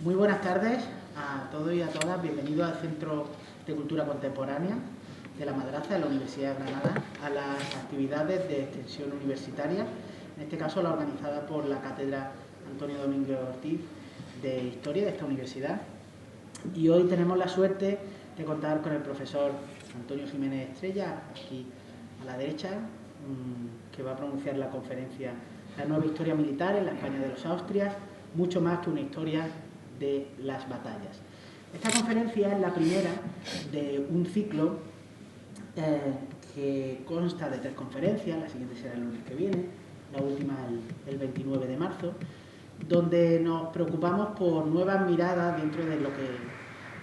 Muy buenas tardes a todos y a todas. Bienvenidos al Centro de Cultura Contemporánea de la Madraza de la Universidad de Granada a las actividades de extensión universitaria, en este caso la organizada por la Cátedra Antonio Domínguez Ortiz de Historia de esta universidad. Y hoy tenemos la suerte de contar con el profesor Antonio Jiménez Estrella, aquí a la derecha, que va a pronunciar la conferencia La nueva historia militar en la España de los Austrias, mucho más que una historia de las batallas. Esta conferencia es la primera de un ciclo que consta de 3 conferencias, la siguiente será el lunes que viene, la última el 29 de marzo, donde nos preocupamos por nuevas miradas dentro de lo que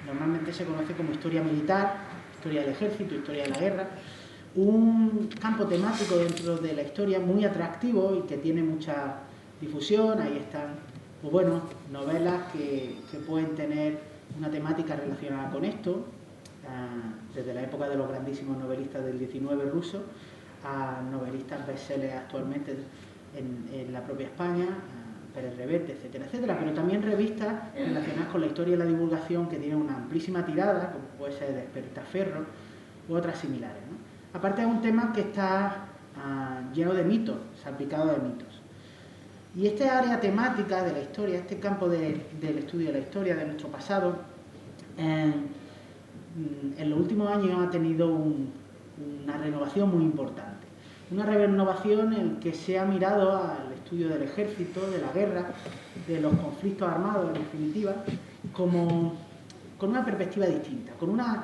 normalmente se conoce como historia militar, historia del ejército, historia de la guerra, un campo temático dentro de la historia muy atractivo y que tiene mucha difusión. Ahí están, pues bueno, novelas que pueden tener una temática relacionada con esto, desde la época de los grandísimos novelistas del 19 rusos a novelistas bestsellers actualmente en la propia España, Pérez Reverte, etcétera, etcétera, pero también revistas relacionadas con la historia y la divulgación que tienen una amplísima tirada, como puede ser Despertaferro u otras similares, ¿no? Aparte es un tema que está lleno de mitos, salpicado de mitos. Y esta área temática de la historia, este campo del estudio de la historia, de nuestro pasado, en los últimos años ha tenido una renovación muy importante. Una renovación en la que se ha mirado al estudio del ejército, de la guerra, de los conflictos armados, en definitiva, con una perspectiva distinta, con una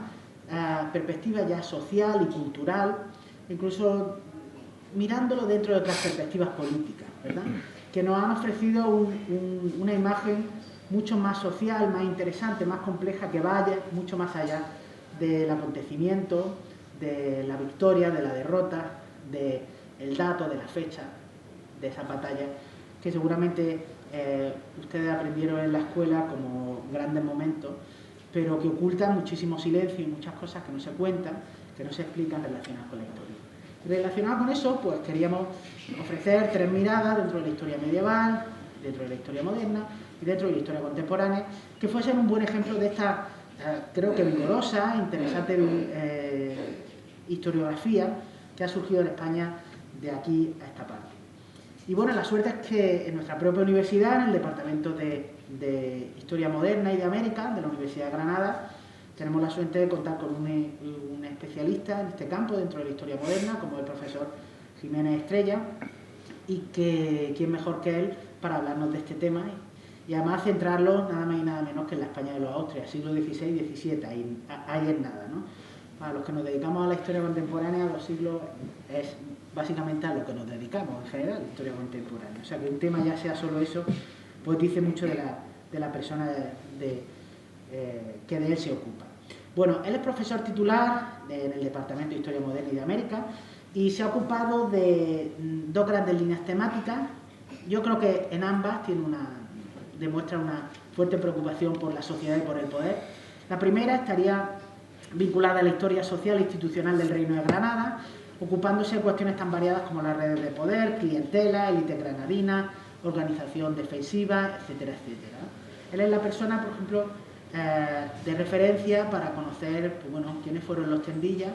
perspectiva ya social y cultural, incluso mirándolo dentro de otras perspectivas políticas, ¿verdad?, que nos han ofrecido una imagen mucho más social, más interesante, más compleja, que vaya mucho más allá del acontecimiento, de la victoria, de la derrota, del dato, de la fecha de esa batalla, que seguramente ustedes aprendieron en la escuela como grandes momentos, pero que ocultan muchísimo silencio y muchas cosas que no se cuentan, que no se explican relacionadas con la historia. Relacionado con eso, pues queríamos ofrecer 3 miradas dentro de la historia medieval, dentro de la historia moderna y dentro de la historia contemporánea, que fuesen un buen ejemplo de esta, creo que vigorosa, interesante historiografía que ha surgido en España de aquí a esta parte. Y bueno, la suerte es que en nuestra propia universidad, en el Departamento de Historia Moderna y de América de la Universidad de Granada, tenemos la suerte de contar con un especialista en este campo dentro de la historia moderna, como el profesor Jiménez Estrella, y que quién mejor que él para hablarnos de este tema y además centrarlo nada más y nada menos que en la España de los Austrias, siglo XVI y XVII, ahí es nada, ¿no? Para los que nos dedicamos a la historia contemporánea, los siglos es básicamente a lo que nos dedicamos en general, la historia contemporánea. O sea, que un tema ya sea solo eso, pues dice mucho de la persona que de él se ocupa. Bueno, él es profesor titular en el Departamento de Historia Moderna y de América y se ha ocupado de 2 grandes líneas temáticas. Yo creo que en ambas demuestra una fuerte preocupación por la sociedad y por el poder. La primera estaría vinculada a la historia social e institucional del Reino de Granada, ocupándose de cuestiones tan variadas como las redes de poder, clientela, élite granadina, organización defensiva, etcétera, etcétera. Él es la persona, por ejemplo, de referencia para conocer, pues bueno, quiénes fueron los Tendillas,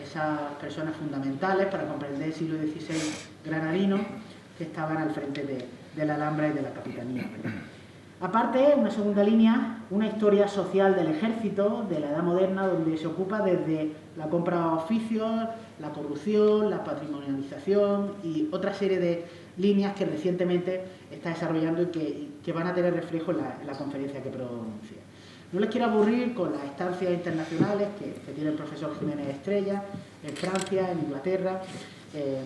esas personas fundamentales para comprender el siglo XVI granadino que estaban al frente de la Alhambra y de la Capitanía. Aparte, una segunda línea, una historia social del ejército de la Edad Moderna, donde se ocupa desde la compra de oficios, la corrupción, la patrimonialización y otra serie de líneas que recientemente está desarrollando y que van a tener reflejo en la conferencia que pronuncia. No les quiero aburrir con las estancias internacionales que tiene el profesor Jiménez Estrella, en Francia, en Inglaterra,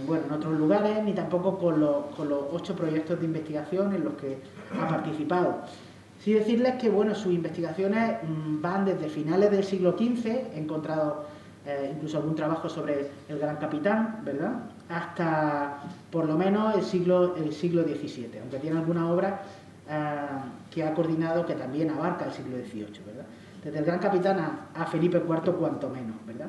bueno, en otros lugares, ni tampoco con los 8 proyectos de investigación en los que ha participado. Sí decirles que bueno, sus investigaciones van desde finales del siglo XV, he encontrado incluso algún trabajo sobre el Gran Capitán, ¿verdad?, hasta por lo menos el siglo XVII, aunque tiene alguna obra que ha coordinado que también abarca el siglo XVIII, ¿verdad? Desde el Gran Capitán a Felipe IV cuanto menos, ¿verdad?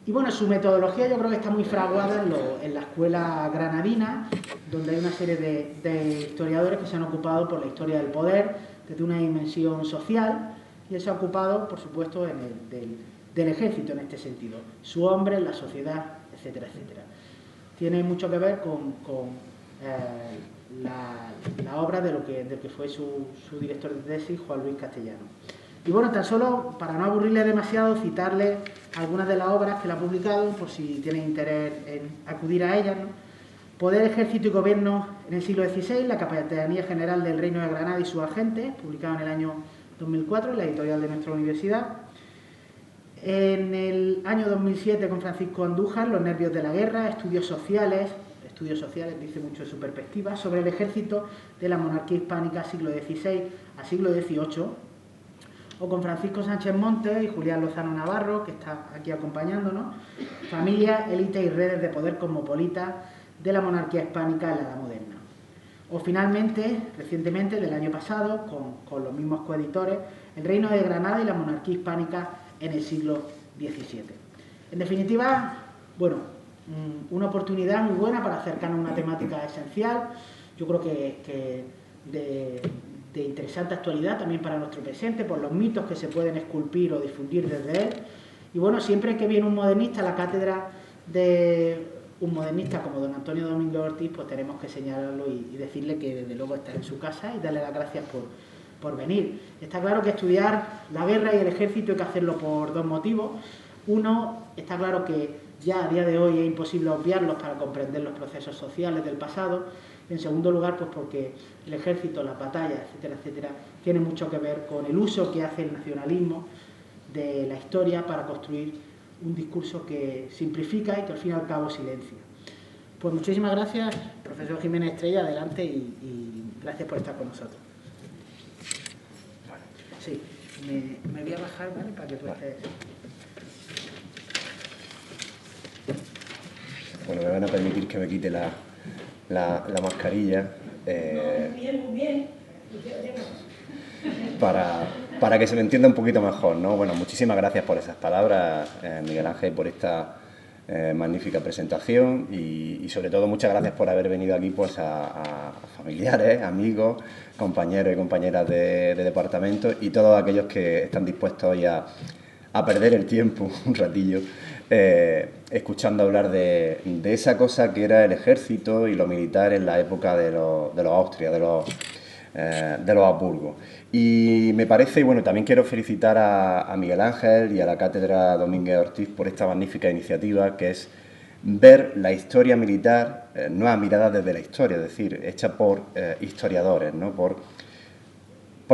Y bueno, su metodología yo creo que está muy fraguada en la escuela granadina, donde hay una serie de historiadores que se han ocupado por la historia del poder, desde una dimensión social, y él se ha ocupado, por supuesto, del ejército en este sentido, su hombre, la sociedad, etcétera, etcétera. Tiene mucho que ver con la obra del que fue su director de tesis, Juan Luis Castellano. Y bueno, tan solo, para no aburrirle demasiado, citarle algunas de las obras que él ha publicado, por si tienen interés en acudir a ellas, ¿no? Poder, Ejército y Gobierno en el siglo XVI, la Capitanía General del Reino de Granada y sus agentes, publicado en el año 2004 en la editorial de nuestra universidad. En el año 2007, con Francisco Andújar, Los nervios de la guerra, estudios sociales, dice mucho de su perspectiva, sobre el ejército de la monarquía hispánica siglo XVI a siglo XVIII, o con Francisco Sánchez Montes y Julián Lozano Navarro, que está aquí acompañándonos, Familia, élite y redes de poder cosmopolita de la monarquía hispánica en la Edad Moderna. O finalmente, recientemente, del año pasado, con los mismos coeditores, El reino de Granada y la monarquía hispánica en el siglo XVII. En definitiva, bueno, una oportunidad muy buena para acercarnos a una temática esencial, yo creo que de interesante actualidad también para nuestro presente, por los mitos que se pueden esculpir o difundir desde él. Y bueno, siempre que viene un modernista a la cátedra de un modernista como don Antonio Domínguez Ortiz, pues tenemos que señalarlo y decirle que desde luego está en su casa y darle las gracias por venir. Está claro que estudiar la guerra y el ejército hay que hacerlo por dos motivos. Uno, está claro que ya a día de hoy es imposible obviarlos para comprender los procesos sociales del pasado. En segundo lugar, pues porque el ejército, las batallas, etcétera, etcétera, tiene mucho que ver con el uso que hace el nacionalismo de la historia para construir un discurso que simplifica y que al fin y al cabo silencia. Pues muchísimas gracias, profesor Jiménez Estrella, adelante y gracias por estar con nosotros. Sí, me voy a bajar, ¿vale? Para que tú estés... Bueno, me van a permitir que me quite la mascarilla. Muy bien. Para que se me entienda un poquito mejor, ¿no? Bueno, muchísimas gracias por esas palabras, Miguel Ángel, por esta magnífica presentación y sobre todo muchas gracias por haber venido aquí pues a familiares, amigos, compañeros y compañeras de departamento y todos aquellos que están dispuestos hoy a perder el tiempo un ratillo escuchando hablar de esa cosa que era el ejército y lo militar en la época de los Austria, de los Habsburgo. Y me parece, y bueno, también quiero felicitar a Miguel Ángel y a la Cátedra Domínguez Ortiz por esta magnífica iniciativa que es ver la historia militar, nueva mirada desde la historia, es decir, hecha por historiadores, ¿no? Por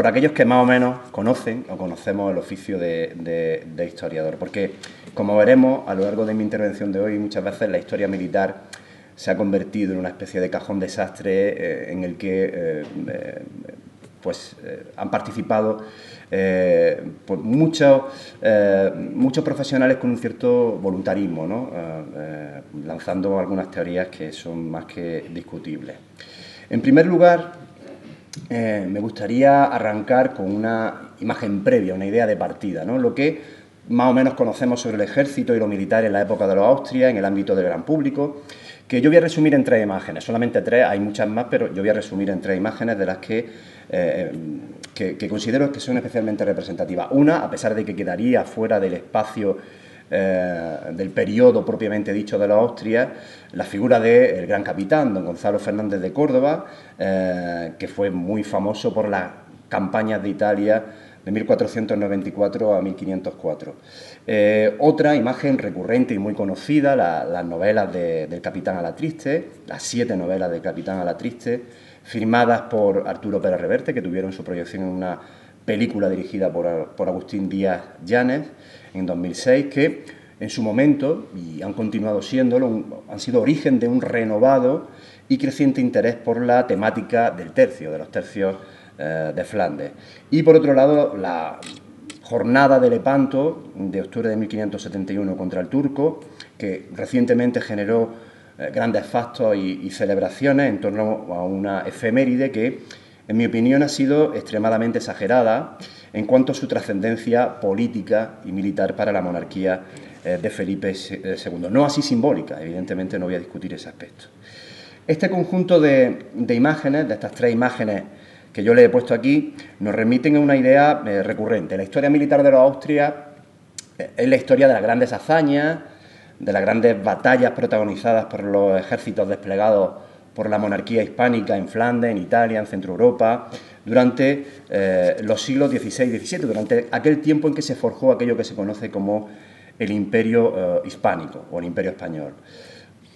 aquellos que más o menos conocen o conocemos el oficio de historiador. Porque, como veremos a lo largo de mi intervención de hoy, muchas veces la historia militar se ha convertido en una especie de cajón desastre en el que han participado pues muchos profesionales con un cierto voluntarismo, ¿no? Lanzando algunas teorías que son más que discutibles. En primer lugar, me gustaría arrancar con una imagen previa, una idea de partida, ¿no? Lo que más o menos conocemos sobre el ejército y lo militar en la época de los Austria, en el ámbito del gran público, que yo voy a resumir en 3 imágenes, solamente 3, hay muchas más, pero yo voy a resumir en 3 imágenes de las que considero que son especialmente representativas. Una, a pesar de que quedaría fuera del espacio del periodo propiamente dicho de los Austria, la figura del gran capitán, don Gonzalo Fernández de Córdoba, que fue muy famoso por las campañas de Italia de 1494 a 1504. Otra imagen recurrente y muy conocida, las novelas del Capitán Alatriste, las 7 novelas del Capitán Alatriste, firmadas por Arturo Pérez Reverte, que tuvieron su proyección en una película dirigida por Agustín Díaz Llanes en 2006, que en su momento, y han continuado siéndolo, han sido origen de un renovado y creciente interés por la temática del tercio, de los tercios de Flandes. Y por otro lado, la jornada de Lepanto, de octubre de 1571 contra el turco, que recientemente generó grandes fastos y celebraciones en torno a una efeméride que, en mi opinión, ha sido extremadamente exagerada en cuanto a su trascendencia política y militar para la monarquía de Felipe II. No así simbólica, evidentemente no voy a discutir ese aspecto. Este conjunto de imágenes, de estas 3 imágenes que yo le he puesto aquí nos remiten a una idea recurrente. La historia militar de los Austrias es la historia de las grandes hazañas, de las grandes batallas protagonizadas por los ejércitos desplegados por la monarquía hispánica en Flandes, en Italia, en Centro Europa, durante los siglos XVI y XVII, durante aquel tiempo en que se forjó aquello que se conoce como el Imperio Hispánico o el Imperio Español.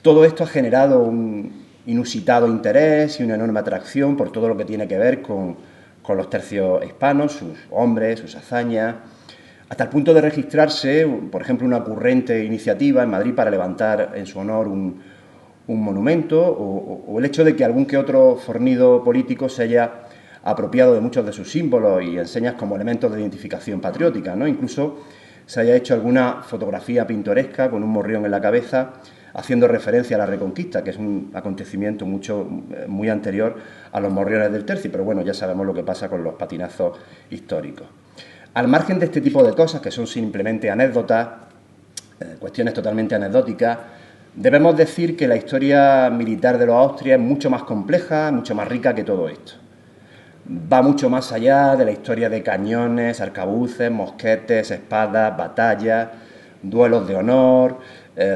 Todo esto ha generado un inusitado interés y una enorme atracción por todo lo que tiene que ver con los tercios hispanos, sus hombres, sus hazañas, hasta el punto de registrarse, por ejemplo, una ocurrente iniciativa en Madrid para levantar en su honor un monumento, o el hecho de que algún que otro fornido político se haya apropiado de muchos de sus símbolos y enseñas como elementos de identificación patriótica, ¿no? Incluso se haya hecho alguna fotografía pintoresca con un morrión en la cabeza, haciendo referencia a la Reconquista, que es un acontecimiento muy anterior a los morriones del Tercio, pero bueno, ya sabemos lo que pasa con los patinazos históricos. Al margen de este tipo de cosas, que son simplemente anécdotas, cuestiones totalmente anecdóticas, debemos decir que la historia militar de los Austrias es mucho más compleja, mucho más rica que todo esto. Va mucho más allá de la historia de cañones, arcabuces, mosquetes, espadas, batallas, duelos de honor,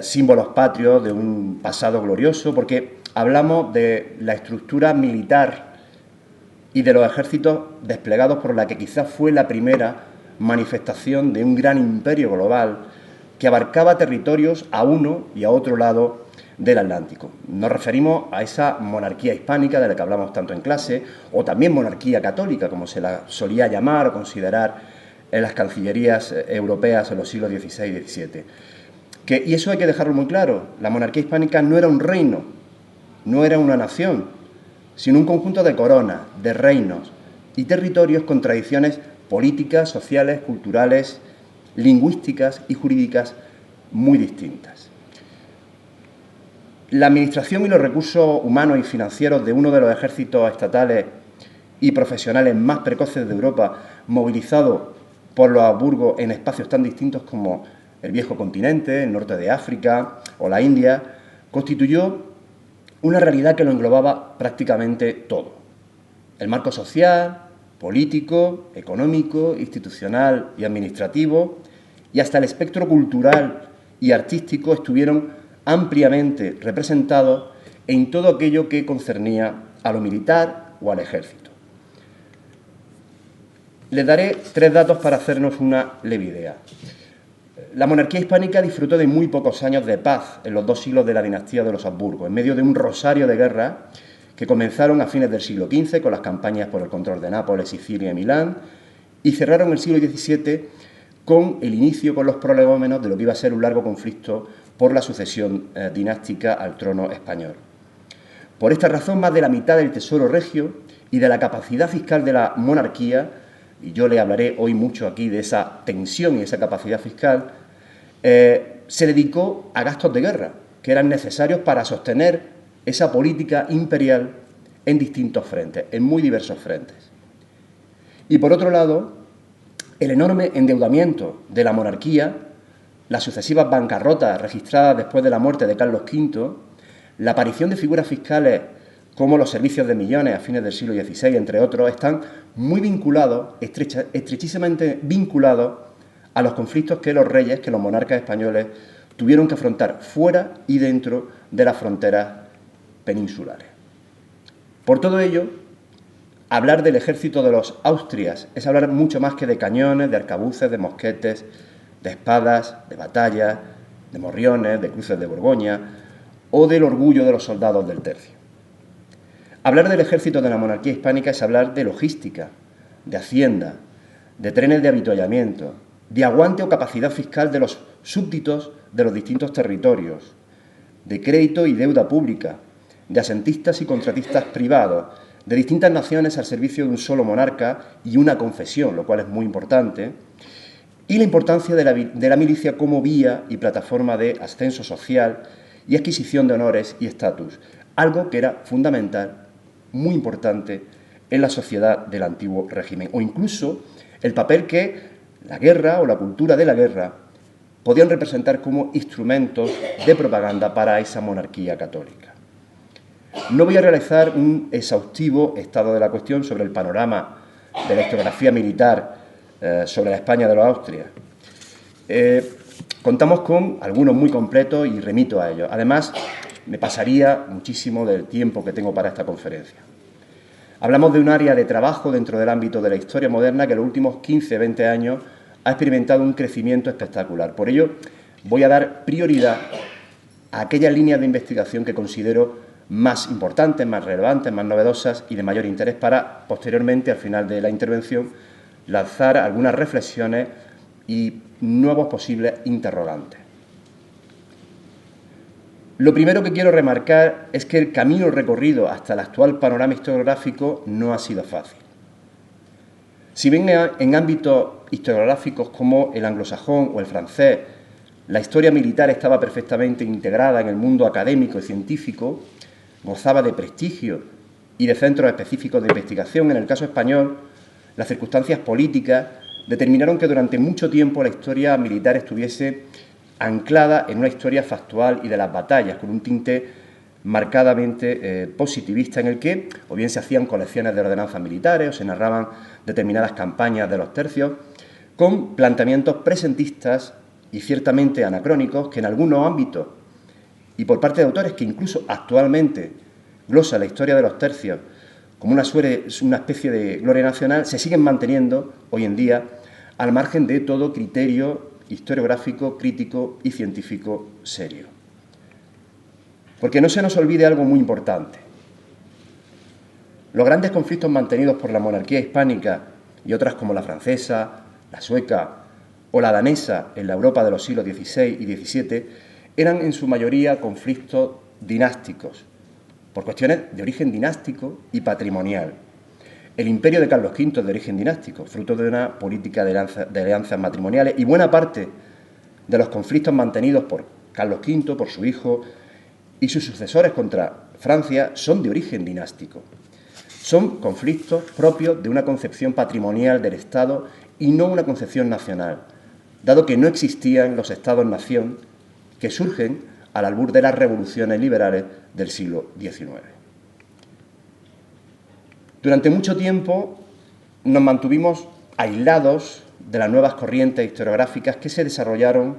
símbolos patrios de un pasado glorioso, porque hablamos de la estructura militar y de los ejércitos desplegados por la que quizás fue la primera manifestación de un gran imperio global que abarcaba territorios a uno y a otro lado del Atlántico. Nos referimos a esa monarquía hispánica de la que hablamos tanto en clase, o también monarquía católica, como se la solía llamar o considerar en las cancillerías europeas en los siglos XVI y XVII. Y eso hay que dejarlo muy claro, la monarquía hispánica no era un reino, no era una nación, sino un conjunto de coronas, de reinos y territorios con tradiciones políticas, sociales, culturales, lingüísticas y jurídicas muy distintas. La administración y los recursos humanos y financieros de uno de los ejércitos estatales y profesionales más precoces de Europa, movilizado por los Habsburgo en espacios tan distintos como el viejo continente, el norte de África o la India, constituyó una realidad que lo englobaba prácticamente todo. El marco social, político, económico, institucional y administrativo, y hasta el espectro cultural y artístico estuvieron ampliamente representados en todo aquello que concernía a lo militar o al ejército. Les daré 3 datos para hacernos una leve idea. La monarquía hispánica disfrutó de muy pocos años de paz en los 2 siglos de la dinastía de los Habsburgo, en medio de un rosario de guerras que comenzaron a fines del siglo XV con las campañas por el control de Nápoles, Sicilia y Milán, y cerraron el siglo XVII con el inicio, con los prolegómenos de lo que iba a ser un largo conflicto por la sucesión dinástica al trono español. Por esta razón, más de la mitad del tesoro regio y de la capacidad fiscal de la monarquía, y yo le hablaré hoy mucho aquí de esa tensión y esa capacidad fiscal, se dedicó a gastos de guerra, que eran necesarios para sostener esa política imperial en distintos frentes, en muy diversos frentes. Y por otro lado, el enorme endeudamiento de la monarquía, las sucesivas bancarrotas registradas después de la muerte de Carlos V, la aparición de figuras fiscales como los servicios de millones a fines del siglo XVI, entre otros, están muy vinculados, estrechísimamente vinculados a los conflictos que los reyes, que los monarcas españoles tuvieron que afrontar fuera y dentro de las fronteras peninsulares. Por todo ello, hablar del ejército de los Austrias es hablar mucho más que de cañones, de arcabuces, de mosquetes, de espadas, de batallas, de morriones, de cruces de Borgoña o del orgullo de los soldados del Tercio. Hablar del ejército de la monarquía hispánica es hablar de logística, de hacienda, de trenes de avituallamiento, de aguante o capacidad fiscal de los súbditos de los distintos territorios, de crédito y deuda pública, de asentistas y contratistas privados, de distintas naciones al servicio de un solo monarca y una confesión, lo cual es muy importante, y la importancia de la milicia como vía y plataforma de ascenso social y adquisición de honores y estatus, algo que era fundamental, muy importante en la sociedad del antiguo régimen, o incluso el papel que la guerra o la cultura de la guerra podían representar como instrumentos de propaganda para esa monarquía católica. No voy a realizar un exhaustivo estado de la cuestión sobre el panorama de la historiografía militar sobre la España de los Austrias. Contamos con algunos muy completos y remito a ellos. Además, me pasaría muchísimo del tiempo que tengo para esta conferencia. Hablamos de un área de trabajo dentro del ámbito de la historia moderna que en los últimos 15-20 años ha experimentado un crecimiento espectacular. Por ello, voy a dar prioridad a aquellas líneas de investigación que considero más importantes, más relevantes, más novedosas y de mayor interés para, posteriormente, al final de la intervención, lanzar algunas reflexiones y nuevos posibles interrogantes. Lo primero que quiero remarcar es que el camino recorrido hasta el actual panorama historiográfico no ha sido fácil. Si bien en ámbitos historiográficos como el anglosajón o el francés, la historia militar estaba perfectamente integrada en el mundo académico y científico, gozaba de prestigio y de centros específicos de investigación, en el caso español, las circunstancias políticas determinaron que durante mucho tiempo la historia militar estuviese anclada en una historia factual y de las batallas, con un tinte marcadamente positivista, en el que o bien se hacían colecciones de ordenanzas militares o se narraban determinadas campañas de los tercios, con planteamientos presentistas y ciertamente anacrónicos que en algunos ámbitos, y por parte de autores que incluso actualmente glosan la historia de los tercios como una especie de gloria nacional, se siguen manteniendo hoy en día al margen de todo criterio historiográfico, crítico y científico serio. Porque no se nos olvide algo muy importante. Los grandes conflictos mantenidos por la monarquía hispánica y otras como la francesa, la sueca o la danesa en la Europa de los siglos XVI y XVII eran en su mayoría conflictos dinásticos, por cuestiones de origen dinástico y patrimonial. El imperio de Carlos V es de origen dinástico, fruto de una política de alianzas matrimoniales, y buena parte de los conflictos mantenidos por Carlos V, por su hijo y sus sucesores contra Francia son de origen dinástico. Son conflictos propios de una concepción patrimonial del Estado y no una concepción nacional, dado que no existían los Estados-nación que surgen al albur de las revoluciones liberales del siglo XIX. Durante mucho tiempo nos mantuvimos aislados de las nuevas corrientes historiográficas que se desarrollaron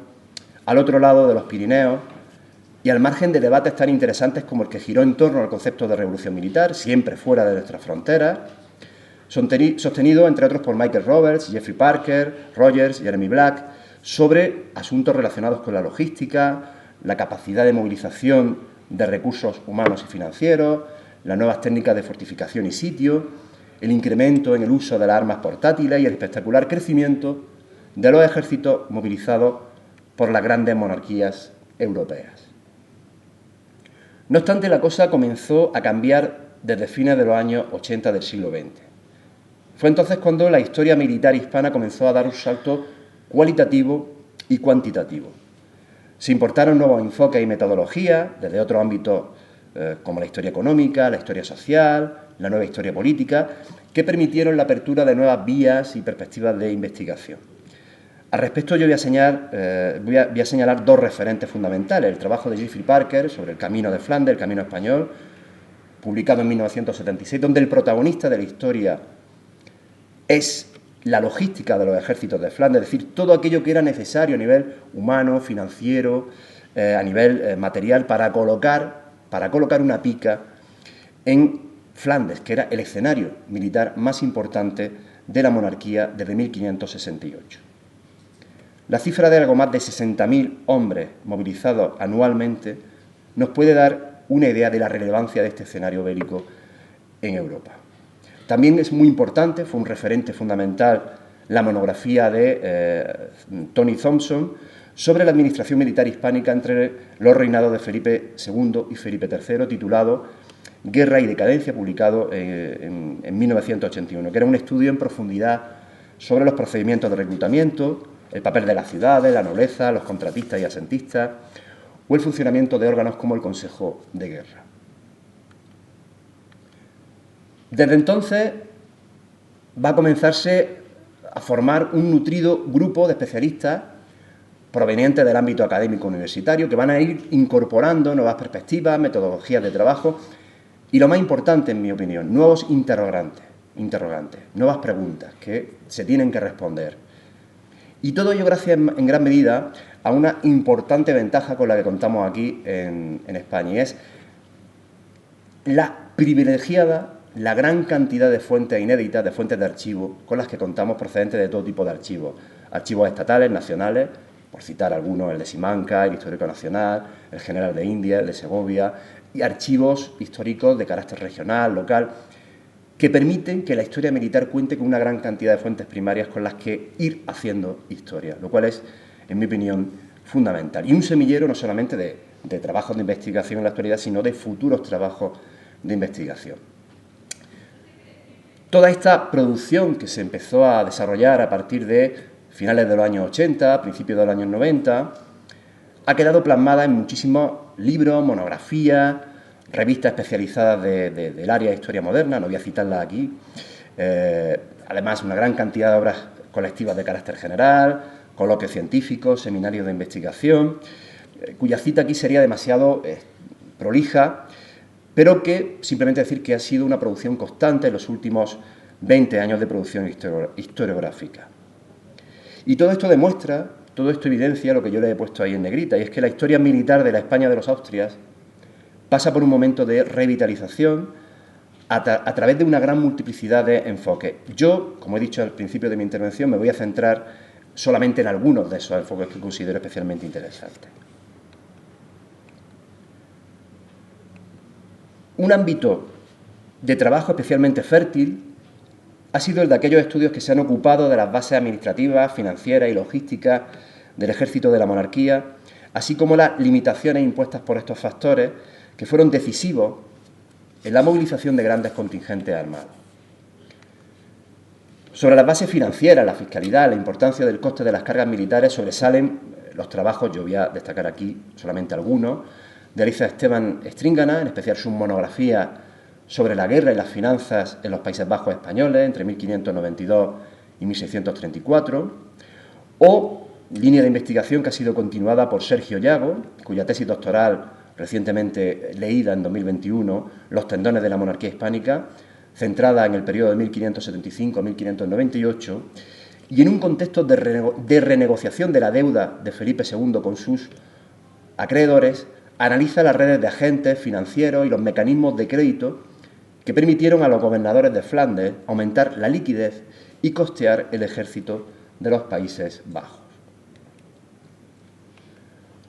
al otro lado de los Pirineos y al margen de debates tan interesantes como el que giró en torno al concepto de revolución militar, siempre fuera de nuestras fronteras, sostenido, entre otros, por Michael Roberts, Jeffrey Parker, Rogers, Jeremy Black, sobre asuntos relacionados con la logística, la capacidad de movilización de recursos humanos y financieros, las nuevas técnicas de fortificación y sitio, el incremento en el uso de las armas portátiles y el espectacular crecimiento de los ejércitos movilizados por las grandes monarquías europeas. No obstante, la cosa comenzó a cambiar desde fines de los años 80 del siglo XX. Fue entonces cuando la historia militar hispana comenzó a dar un salto cualitativo y cuantitativo. Se importaron nuevos enfoques y metodologías desde otros ámbitos como la historia económica, la historia social, la nueva historia política, que permitieron la apertura de nuevas vías y perspectivas de investigación. Al respecto, yo voy a señalar dos referentes fundamentales: el trabajo de Jeffrey Parker sobre el Camino de Flandes, el Camino Español, publicado en 1976, donde el protagonista de la historia es la logística de los ejércitos de Flandes, es decir, todo aquello que era necesario a nivel humano, financiero, a nivel material para colocar una pica en Flandes, que era el escenario militar más importante de la monarquía desde 1568. La cifra de algo más de 60.000 hombres movilizados anualmente nos puede dar una idea de la relevancia de este escenario bélico en Europa. También es muy importante, fue un referente fundamental, la monografía de Tony Thompson sobre la administración militar hispánica entre los reinados de Felipe II y Felipe III, titulado Guerra y decadencia, publicado en 1981, que era un estudio en profundidad sobre los procedimientos de reclutamiento, el papel de las ciudades, la nobleza, los contratistas y asentistas, o el funcionamiento de órganos como el Consejo de Guerra. Desde entonces va a comenzarse a formar un nutrido grupo de especialistas provenientes del ámbito académico universitario que van a ir incorporando nuevas perspectivas, metodologías de trabajo Y lo más importante, en mi opinión, nuevos interrogantes, nuevas preguntas que se tienen que responder. Y todo ello gracias en gran medida a una importante ventaja con la que contamos aquí en España, y es la privilegiada, la gran cantidad de fuentes inéditas, de fuentes de archivo, con las que contamos procedentes de todo tipo de archivos. Archivos estatales, nacionales, por citar algunos, el de Simancas, el Histórico Nacional, el General de Indias, el de Segovia, y archivos históricos de carácter regional, local, que permiten que la historia militar cuente con una gran cantidad de fuentes primarias con las que ir haciendo historia, lo cual es, en mi opinión, fundamental. Y un semillero no solamente de trabajos de investigación en la actualidad, sino de futuros trabajos de investigación. Toda esta producción que se empezó a desarrollar a partir de finales de los años 80, principios de los años 90, ha quedado plasmada en muchísimos libros, monografías, revistas especializadas del área de historia moderna, no voy a citarlas aquí. Además, una gran cantidad de obras colectivas de carácter general, coloquios científicos, seminarios de investigación, cuya cita aquí sería demasiado prolija, pero que simplemente decir que ha sido una producción constante en los últimos 20 años de producción historiográfica. Y todo esto demuestra, todo esto evidencia lo que yo le he puesto ahí en negrita, y es que la historia militar de la España de los Austrias pasa por un momento de revitalización a través de una gran multiplicidad de enfoques. Yo, como he dicho al principio de mi intervención, me voy a centrar solamente en algunos de esos enfoques que considero especialmente interesantes. Un ámbito de trabajo especialmente fértil ha sido el de aquellos estudios que se han ocupado de las bases administrativas, financieras y logísticas del ejército de la monarquía, así como las limitaciones impuestas por estos factores que fueron decisivos en la movilización de grandes contingentes armados. Sobre las bases financieras, la fiscalidad, la importancia del coste de las cargas militares sobresalen los trabajos, yo voy a destacar aquí solamente algunos, de Elisa Esteban Stringana, en especial su monografía sobre la guerra y las finanzas en los Países Bajos españoles entre 1592 y 1634, o línea de investigación que ha sido continuada por Sergio Llago, cuya tesis doctoral recientemente leída en 2021, Los tendones de la monarquía hispánica, centrada en el periodo de 1575 a 1598, y en un contexto de renegociación de la deuda de Felipe II con sus acreedores, analiza las redes de agentes financieros y los mecanismos de crédito que permitieron a los gobernadores de Flandes aumentar la liquidez y costear el ejército de los Países Bajos.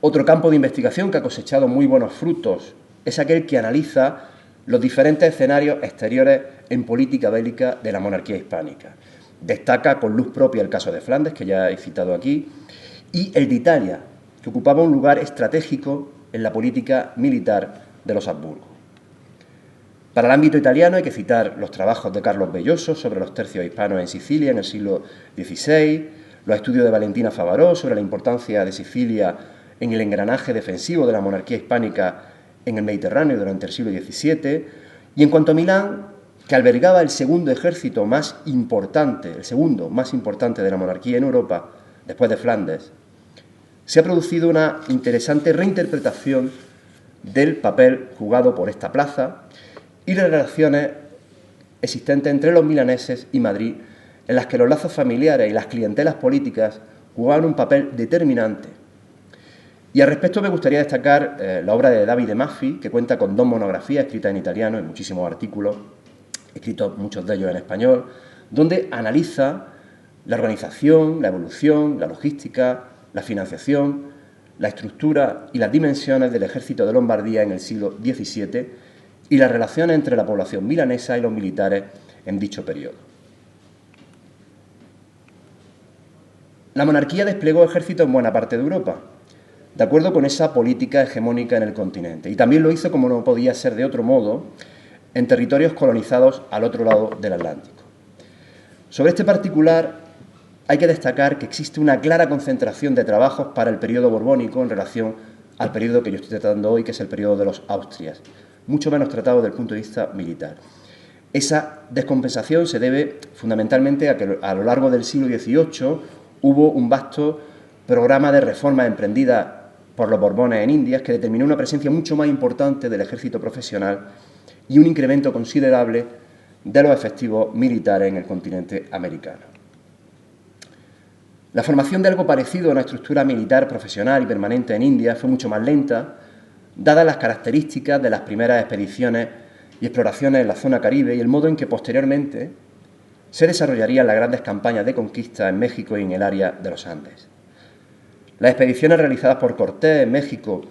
Otro campo de investigación que ha cosechado muy buenos frutos es aquel que analiza los diferentes escenarios exteriores en política bélica de la monarquía hispánica. Destaca con luz propia el caso de Flandes, que ya he citado aquí, y el de Italia, que ocupaba un lugar estratégico en la política militar de los Habsburgo. Para el ámbito italiano hay que citar los trabajos de Carlos Belloso sobre los tercios hispanos en Sicilia en el siglo XVI, los estudios de Valentina Favaró sobre la importancia de Sicilia en el engranaje defensivo de la monarquía hispánica en el Mediterráneo durante el siglo XVII, y en cuanto a Milán, que albergaba el segundo ejército más importante, el segundo más importante de la monarquía en Europa, después de Flandes, se ha producido una interesante reinterpretación del papel jugado por esta plaza y las relaciones existentes entre los milaneses y Madrid, en las que los lazos familiares y las clientelas políticas jugaban un papel determinante. Y al respecto me gustaría destacar la obra de Davide Maffi, que cuenta con 2 monografías escritas en italiano, en muchísimos artículos, escritos muchos de ellos en español, donde analiza la organización, la evolución, la logística, la financiación, la estructura y las dimensiones del ejército de Lombardía en el siglo XVII y las relaciones entre la población milanesa y los militares en dicho periodo. La monarquía desplegó ejércitos en buena parte de Europa, de acuerdo con esa política hegemónica en el continente, y también lo hizo, como no podía ser de otro modo, en territorios colonizados al otro lado del Atlántico. Sobre este particular hay que destacar que existe una clara concentración de trabajos para el periodo borbónico en relación al periodo que yo estoy tratando hoy, que es el periodo de los Austrias, mucho menos tratado desde el punto de vista militar. Esa descompensación se debe fundamentalmente a que a lo largo del siglo XVIII hubo un vasto programa de reformas emprendidas por los Borbones en Indias que determinó una presencia mucho más importante del ejército profesional y un incremento considerable de los efectivos militares en el continente americano. La formación de algo parecido a una estructura militar profesional y permanente en India fue mucho más lenta, dadas las características de las primeras expediciones y exploraciones en la zona Caribe y el modo en que posteriormente se desarrollarían las grandes campañas de conquista en México y en el área de los Andes. Las expediciones realizadas por Cortés en México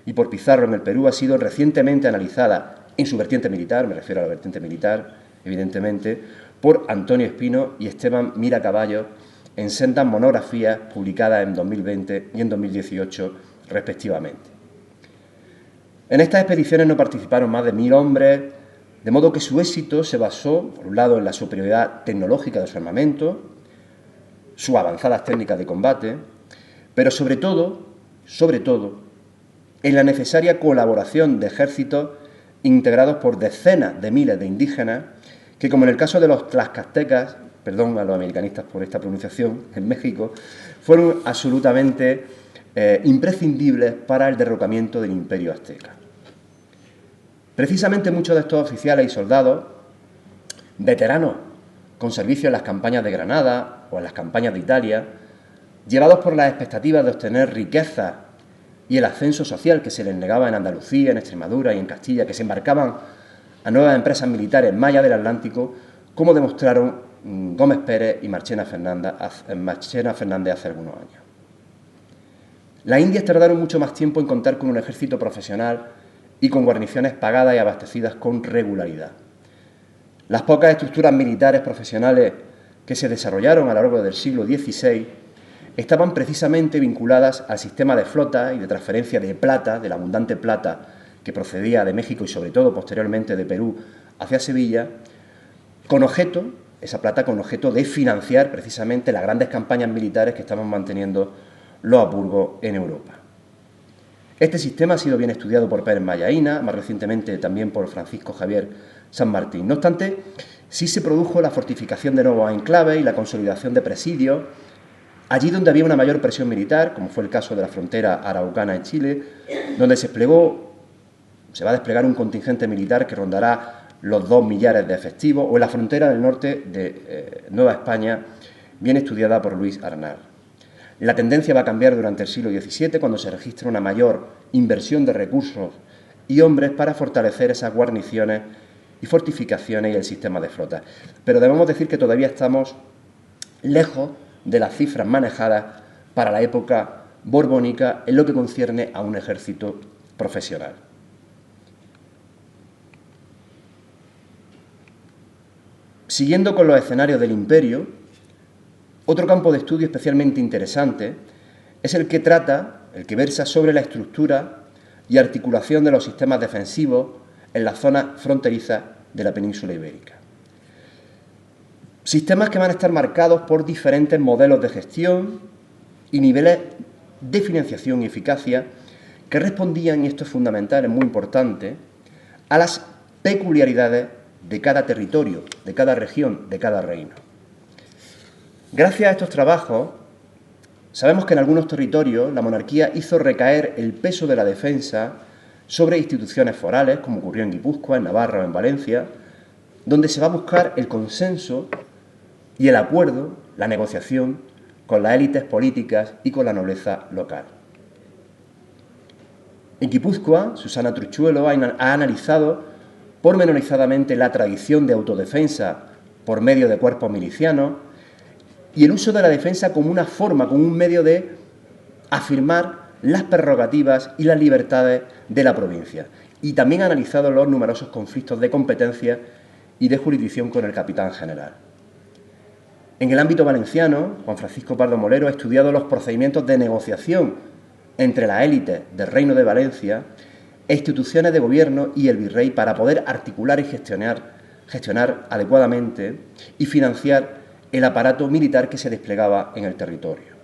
y por Pizarro en el Perú han sido recientemente analizadas en su vertiente militar, me refiero a la vertiente militar, evidentemente, por Antonio Espino y Esteban Miracaballo en sendas monografías publicadas en 2020 y en 2018, respectivamente. En estas expediciones no participaron más de 1000 hombres, de modo que su éxito se basó, por un lado, en la superioridad tecnológica de su armamento, sus avanzadas técnicas de combate, pero sobre todo, en la necesaria colaboración de ejércitos integrados por decenas de miles de indígenas que, como en el caso de los tlaxcaltecas, perdón a los americanistas por esta pronunciación, en México, fueron absolutamente imprescindibles para el derrocamiento del Imperio azteca. Precisamente muchos de estos oficiales y soldados, veteranos con servicio en las campañas de Granada o en las campañas de Italia, llevados por las expectativas de obtener riquezas y el ascenso social que se les negaba en Andalucía, en Extremadura y en Castilla, que se embarcaban a nuevas empresas militares más allá del Atlántico, como demostraron Gómez Pérez y Marchena Fernández hace algunos años. Las Indias tardaron mucho más tiempo en contar con un ejército profesional y con guarniciones pagadas y abastecidas con regularidad. Las pocas estructuras militares profesionales que se desarrollaron a lo largo del siglo XVI estaban precisamente vinculadas al sistema de flota y de transferencia de plata, de la abundante plata que procedía de México y sobre todo posteriormente de Perú hacia Sevilla, esa plata con objeto de financiar precisamente las grandes campañas militares que estaban manteniendo los Habsburgos en Europa. Este sistema ha sido bien estudiado por Pérez Mallaína, más recientemente también por Francisco Javier San Martín. No obstante, sí se produjo la fortificación de nuevos enclaves y la consolidación de presidios, allí donde había una mayor presión militar, como fue el caso de la frontera araucana en Chile, donde se va a desplegar un contingente militar que rondará los 2 millares de efectivos, o en la frontera del norte de Nueva España, bien estudiada por Luis Arnal. La tendencia va a cambiar durante el siglo XVII, cuando se registra una mayor inversión de recursos y hombres para fortalecer esas guarniciones y fortificaciones y el sistema de flota. Pero debemos decir que todavía estamos lejos de las cifras manejadas para la época borbónica en lo que concierne a un ejército profesional. Siguiendo con los escenarios del imperio, otro campo de estudio especialmente interesante es el que versa sobre la estructura y articulación de los sistemas defensivos en las zonas fronterizas de la península ibérica. Sistemas que van a estar marcados por diferentes modelos de gestión y niveles de financiación y eficacia que respondían, y esto es fundamental, es muy importante, a las peculiaridades de cada territorio, de cada región, de cada reino. Gracias a estos trabajos, sabemos que en algunos territorios la monarquía hizo recaer el peso de la defensa sobre instituciones forales, como ocurrió en Guipúzcoa, en Navarra o en Valencia, donde se va a buscar el consenso y el acuerdo, la negociación con las élites políticas y con la nobleza local. En Guipúzcoa, Susana Truchuelo ha analizado pormenorizadamente la tradición de autodefensa por medio de cuerpos milicianos y el uso de la defensa como una forma, como un medio de afirmar las prerrogativas y las libertades de la provincia. Y también ha analizado los numerosos conflictos de competencia y de jurisdicción con el capitán general. En el ámbito valenciano, Juan Francisco Pardo Molero ha estudiado los procedimientos de negociación entre las élites del Reino de Valencia e instituciones de gobierno y el virrey para poder articular y gestionar adecuadamente y financiar el aparato militar que se desplegaba en el territorio.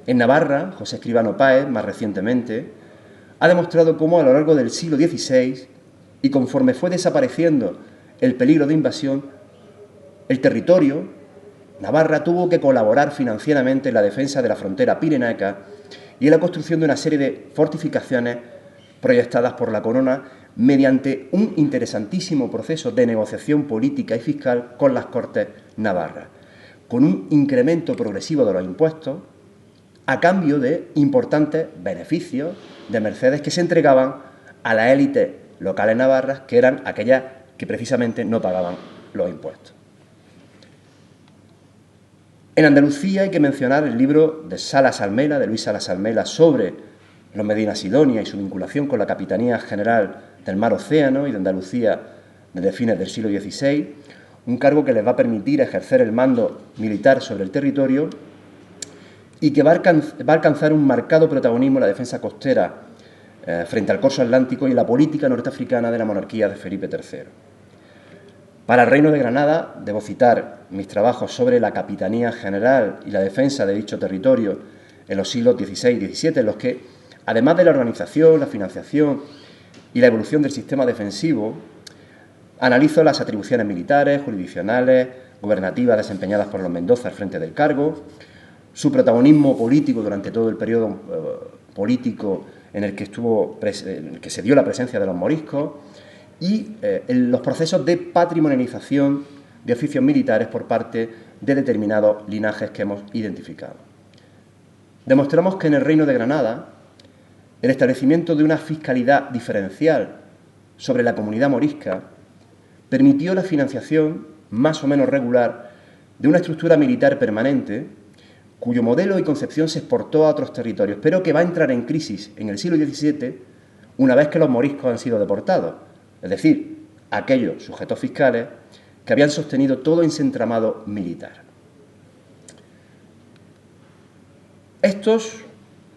En Navarra, José Escribano Páez, más recientemente, ha demostrado cómo a lo largo del siglo XVI y conforme fue desapareciendo el peligro de invasión, el territorio, Navarra, tuvo que colaborar financieramente en la defensa de la frontera pirenaica y en la construcción de una serie de fortificaciones proyectadas por la corona, mediante un interesantísimo proceso de negociación política y fiscal con las Cortes navarras, con un incremento progresivo de los impuestos a cambio de importantes beneficios de mercedes que se entregaban a las élites locales navarras, que eran aquellas que precisamente no pagaban los impuestos. En Andalucía hay que mencionar el libro de Salas Almela, de Luis Salas Almela, sobre los Medina Sidonia y su vinculación con la Capitanía General del Mar Océano y de Andalucía desde fines del siglo XVI, un cargo que les va a permitir ejercer el mando militar sobre el territorio y que va a alcanzar un marcado protagonismo en la defensa costera frente al corso atlántico y en la política norteafricana de la monarquía de Felipe III. Para el Reino de Granada, debo citar mis trabajos sobre la Capitanía General y la defensa de dicho territorio en los siglos XVI y XVII, en los que, además de la organización, la financiación y la evolución del sistema defensivo, analizo las atribuciones militares, jurisdiccionales, gubernativas desempeñadas por los Mendoza al frente del cargo, su protagonismo político durante todo el periodo político en el que se dio la presencia de los moriscos y los procesos de patrimonialización de oficios militares por parte de determinados linajes que hemos identificado. Demostramos que en el Reino de Granada el establecimiento de una fiscalidad diferencial sobre la comunidad morisca permitió la financiación más o menos regular de una estructura militar permanente cuyo modelo y concepción se exportó a otros territorios, pero que va a entrar en crisis en el siglo XVII una vez que los moriscos han sido deportados, es decir, aquellos sujetos fiscales que habían sostenido todo ese entramado militar. Estos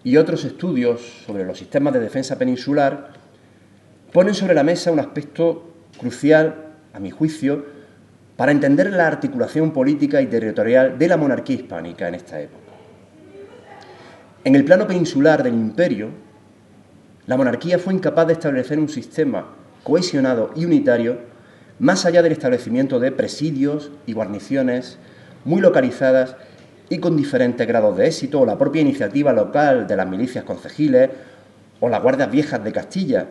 y otros estudios sobre los sistemas de defensa peninsular ponen sobre la mesa un aspecto crucial, a mi juicio, para entender la articulación política y territorial de la monarquía hispánica en esta época. En el plano peninsular del imperio, la monarquía fue incapaz de establecer un sistema cohesionado y unitario más allá del establecimiento de presidios y guarniciones muy localizadas y con diferentes grados de éxito, o la propia iniciativa local de las milicias concejiles o las guardias viejas de Castilla,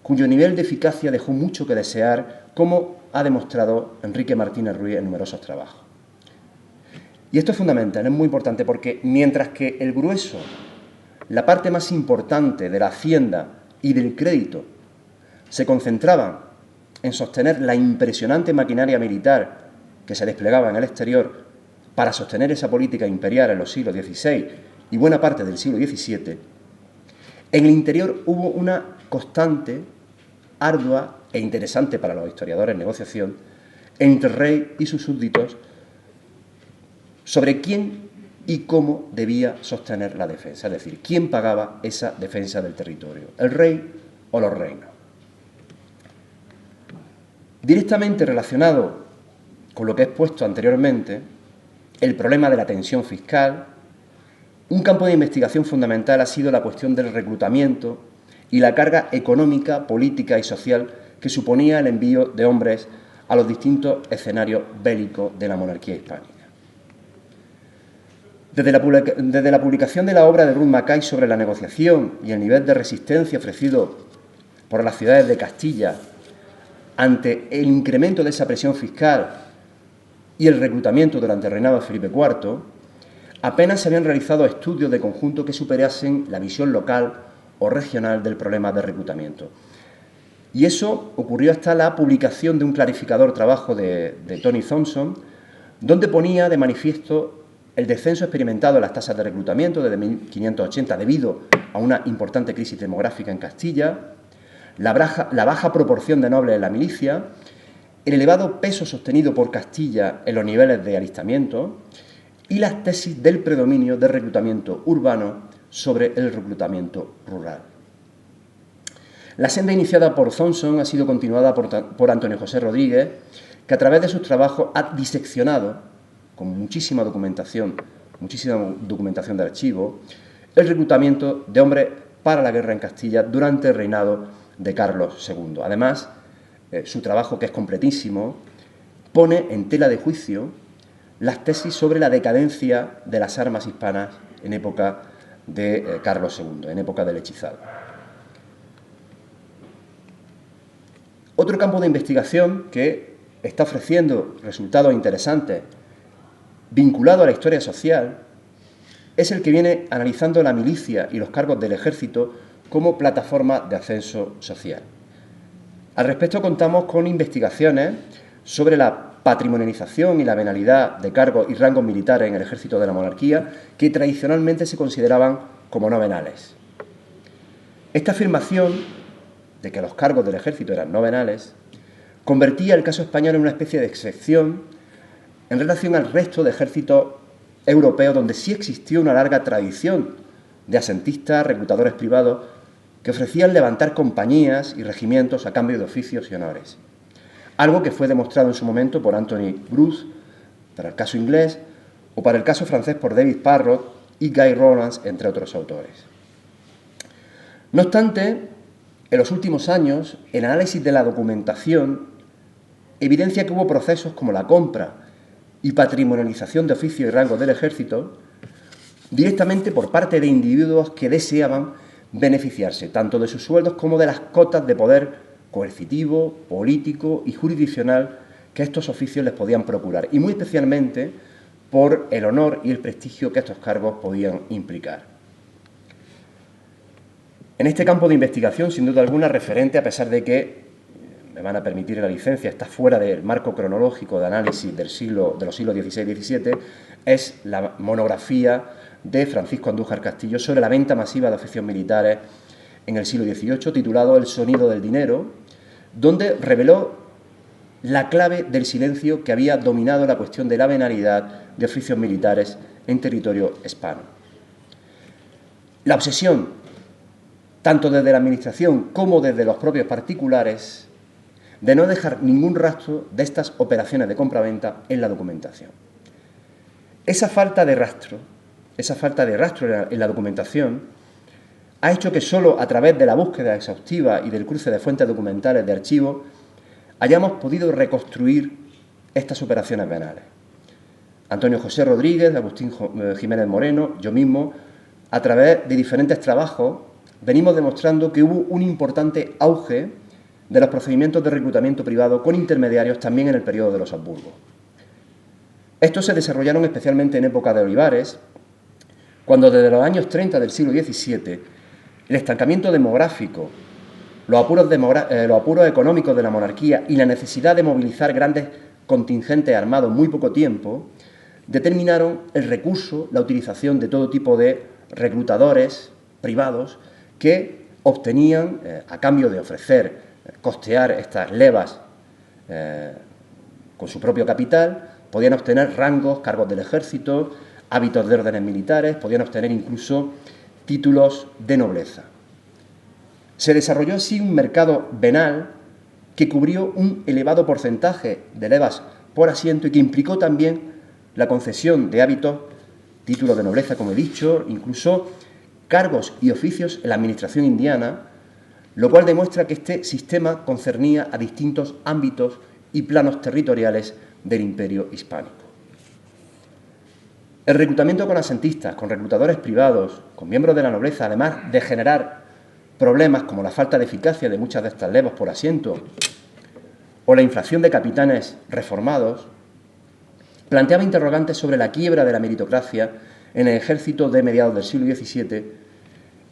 cuyo nivel de eficacia dejó mucho que desear, como ha demostrado Enrique Martínez Ruiz en numerosos trabajos. Y esto es fundamental, es muy importante, porque mientras que el grueso, la parte más importante de la hacienda y del crédito, se concentraban en sostener la impresionante maquinaria militar que se desplegaba en el exterior para sostener esa política imperial en los siglos XVI y buena parte del siglo XVII, en el interior hubo una constante, ardua e interesante para los historiadores negociación entre el rey y sus súbditos sobre quién y cómo debía sostener la defensa, es decir, quién pagaba esa defensa del territorio, el rey o los reinos. Directamente relacionado con lo que he expuesto anteriormente, el problema de la tensión fiscal, un campo de investigación fundamental ha sido la cuestión del reclutamiento y la carga económica, política y social que suponía el envío de hombres a los distintos escenarios bélicos de la monarquía hispánica. Desde la publicación de la obra de Ruth Mackay sobre la negociación y el nivel de resistencia ofrecido por las ciudades de Castilla ante el incremento de esa presión fiscal y el reclutamiento durante el reinado de Felipe IV, apenas se habían realizado estudios de conjunto que superasen la visión local o regional del problema de reclutamiento. Y eso ocurrió hasta la publicación de un clarificador trabajo de Tony Thompson, donde ponía de manifiesto el descenso experimentado en las tasas de reclutamiento desde 1580 debido a una importante crisis demográfica en Castilla, la baja proporción de nobles en la milicia, el elevado peso sostenido por Castilla en los niveles de alistamiento y las tesis del predominio del reclutamiento urbano sobre el reclutamiento rural. La senda iniciada por Thompson ha sido continuada por Antonio José Rodríguez, que a través de sus trabajos ha diseccionado, con muchísima documentación de archivo, el reclutamiento de hombres para la guerra en Castilla durante el reinado de Carlos II. Además, su trabajo, que es completísimo, pone en tela de juicio las tesis sobre la decadencia de las armas hispanas en época de Carlos II, en época del hechizado. Otro campo de investigación que está ofreciendo resultados interesantes vinculado a la historia social es el que viene analizando la milicia y los cargos del ejército como plataforma de ascenso social. Al respecto contamos con investigaciones sobre la patrimonialización y la venalidad de cargos y rangos militares en el ejército de la monarquía que tradicionalmente se consideraban como no venales. Esta afirmación de que los cargos del ejército eran no venales convertía el caso español en una especie de excepción en relación al resto de ejércitos europeos donde sí existió una larga tradición de asentistas, reclutadores privados que ofrecían levantar compañías y regimientos a cambio de oficios y honores. Algo que fue demostrado en su momento por Anthony Bruce para el caso inglés o para el caso francés por David Parrott y Guy Rawlins, entre otros autores. No obstante, en los últimos años, el análisis de la documentación evidencia que hubo procesos como la compra y patrimonialización de oficios y rangos del ejército directamente por parte de individuos que deseaban beneficiarse tanto de sus sueldos como de las cotas de poder coercitivo, político y jurisdiccional que estos oficios les podían procurar, y muy especialmente por el honor y el prestigio que estos cargos podían implicar. En este campo de investigación, sin duda alguna, referente, a pesar de que, me van a permitir la licencia, está fuera del marco cronológico de análisis de los siglos XVI y XVII, es la monografía de Francisco Andújar Castillo sobre la venta masiva de oficios militares en el siglo XVIII, titulado El sonido del dinero, donde reveló la clave del silencio que había dominado la cuestión de la venalidad de oficios militares en territorio hispano. La obsesión, tanto desde la Administración como desde los propios particulares, de no dejar ningún rastro de estas operaciones de compraventa en la documentación. Esa falta de rastro en la documentación ha hecho que solo a través de la búsqueda exhaustiva y del cruce de fuentes documentales de archivo hayamos podido reconstruir estas operaciones venales. Antonio José Rodríguez, Agustín Jiménez Moreno, yo mismo, a través de diferentes trabajos, venimos demostrando que hubo un importante auge de los procedimientos de reclutamiento privado con intermediarios también en el periodo de los Habsburgo. Estos se desarrollaron especialmente en época de Olivares, cuando desde los años 30 del siglo XVII el estancamiento demográfico, los apuros económicos de la monarquía y la necesidad de movilizar grandes contingentes armados en muy poco tiempo determinaron el recurso, la utilización de todo tipo de reclutadores privados que obtenían, a cambio de ofrecer, costear estas levas con su propio capital, podían obtener rangos, cargos del ejército, hábitos de órdenes militares, podían obtener incluso títulos de nobleza. Se desarrolló así un mercado venal que cubrió un elevado porcentaje de levas por asiento y que implicó también la concesión de hábitos, títulos de nobleza, como he dicho, incluso cargos y oficios en la administración indiana, lo cual demuestra que este sistema concernía a distintos ámbitos y planos territoriales del imperio hispánico. El reclutamiento con asentistas, con reclutadores privados, con miembros de la nobleza, además de generar problemas como la falta de eficacia de muchas de estas levas por asiento o la inflación de capitanes reformados, planteaba interrogantes sobre la quiebra de la meritocracia en el ejército de mediados del siglo XVII,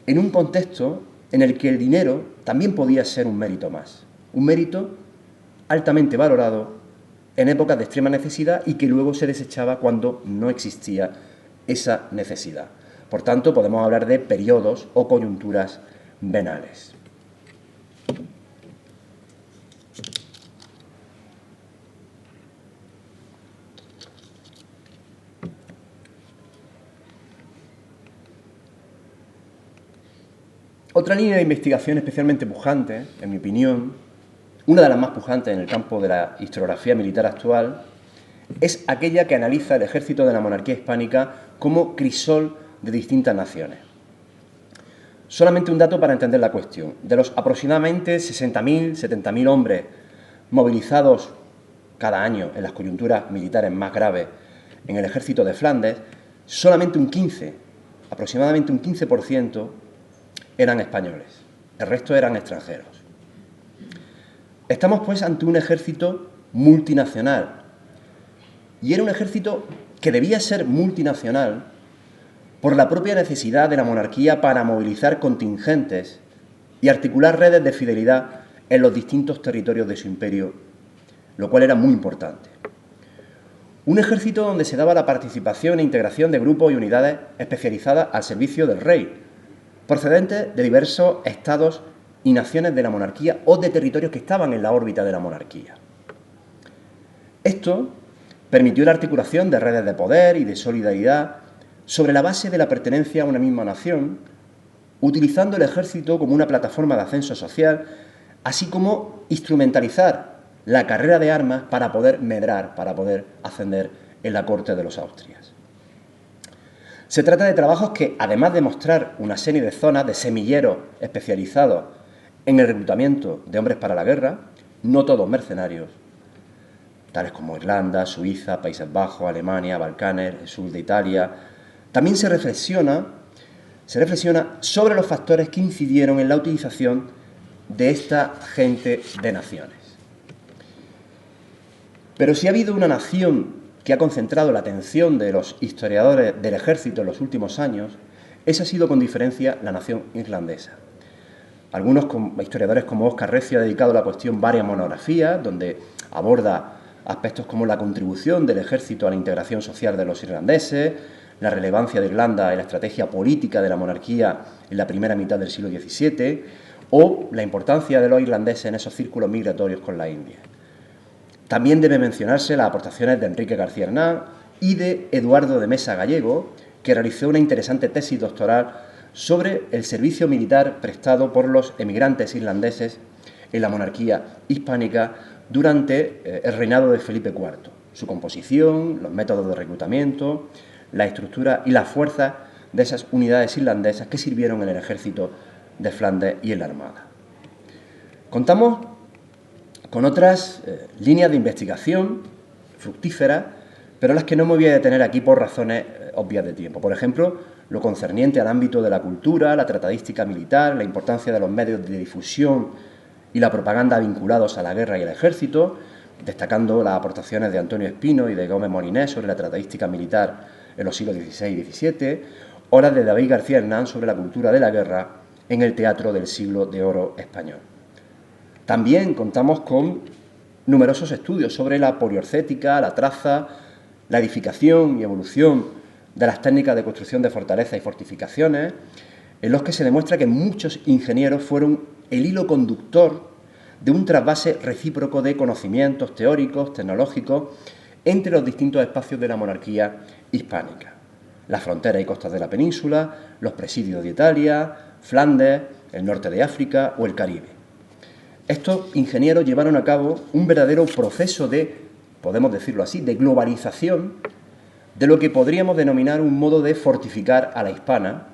en un contexto en el que el dinero también podía ser un mérito más, un mérito altamente valorado en épocas de extrema necesidad y que luego se desechaba cuando no existía esa necesidad. Por tanto, podemos hablar de periodos o coyunturas venales. Otra línea de investigación especialmente pujante, en mi opinión, una de las más pujantes en el campo de la historiografía militar actual, es aquella que analiza el ejército de la monarquía hispánica como crisol de distintas naciones. Solamente un dato para entender la cuestión. De los aproximadamente 60.000, 70.000 hombres movilizados cada año en las coyunturas militares más graves en el ejército de Flandes, solamente aproximadamente un 15%, eran españoles. El resto eran extranjeros. Estamos, pues, ante un ejército multinacional. Y era un ejército que debía ser multinacional por la propia necesidad de la monarquía para movilizar contingentes y articular redes de fidelidad en los distintos territorios de su imperio, lo cual era muy importante. Un ejército donde se daba la participación e integración de grupos y unidades especializadas al servicio del rey, procedentes de diversos estados y naciones de la monarquía o de territorios que estaban en la órbita de la monarquía. Esto permitió la articulación de redes de poder y de solidaridad sobre la base de la pertenencia a una misma nación, utilizando el ejército como una plataforma de ascenso social, así como instrumentalizar la carrera de armas para poder medrar, para poder ascender en la corte de los Austrias. Se trata de trabajos que, además de mostrar una serie de zonas de semilleros especializados en el reclutamiento de hombres para la guerra, no todos mercenarios, tales como Irlanda, Suiza, Países Bajos, Alemania, Balcanes, el sur de Italia, también se reflexiona sobre los factores que incidieron en la utilización de esta gente de naciones. Pero si ha habido una nación que ha concentrado la atención de los historiadores del ejército en los últimos años, esa ha sido con diferencia la nación irlandesa. Algunos historiadores como Óscar Recio han dedicado a la cuestión varias monografías, donde aborda aspectos como la contribución del ejército a la integración social de los irlandeses, la relevancia de Irlanda en la estrategia política de la monarquía en la primera mitad del siglo XVII, o la importancia de los irlandeses en esos círculos migratorios con la India. También debe mencionarse las aportaciones de Enrique García Hernán y de Eduardo de Mesa Gallego, que realizó una interesante tesis doctoral sobre el servicio militar prestado por los emigrantes irlandeses en la monarquía hispánica durante el reinado de Felipe IV, su composición, los métodos de reclutamiento, la estructura y la fuerza de esas unidades irlandesas que sirvieron en el ejército de Flandes y en la Armada. Contamos con otras líneas de investigación fructíferas, pero las que no me voy a detener aquí por razones obvias de tiempo. Por ejemplo, lo concerniente al ámbito de la cultura, la tratadística militar, la importancia de los medios de difusión y la propaganda vinculados a la guerra y al ejército, destacando las aportaciones de Antonio Espino y de Gómez Moliné sobre la tratadística militar en los siglos XVI y XVII, o las de David García Hernán sobre la cultura de la guerra en el teatro del siglo de oro español. También contamos con numerosos estudios sobre la poliorcética, la traza, la edificación y evolución de las técnicas de construcción de fortalezas y fortificaciones, en los que se demuestra que muchos ingenieros fueron el hilo conductor de un trasvase recíproco de conocimientos teóricos, tecnológicos, entre los distintos espacios de la monarquía hispánica. Las fronteras y costas de la península, los presidios de Italia, Flandes, el norte de África o el Caribe. Estos ingenieros llevaron a cabo un verdadero proceso de, podemos decirlo así, de globalización de lo que podríamos denominar un modo de fortificar a la hispana,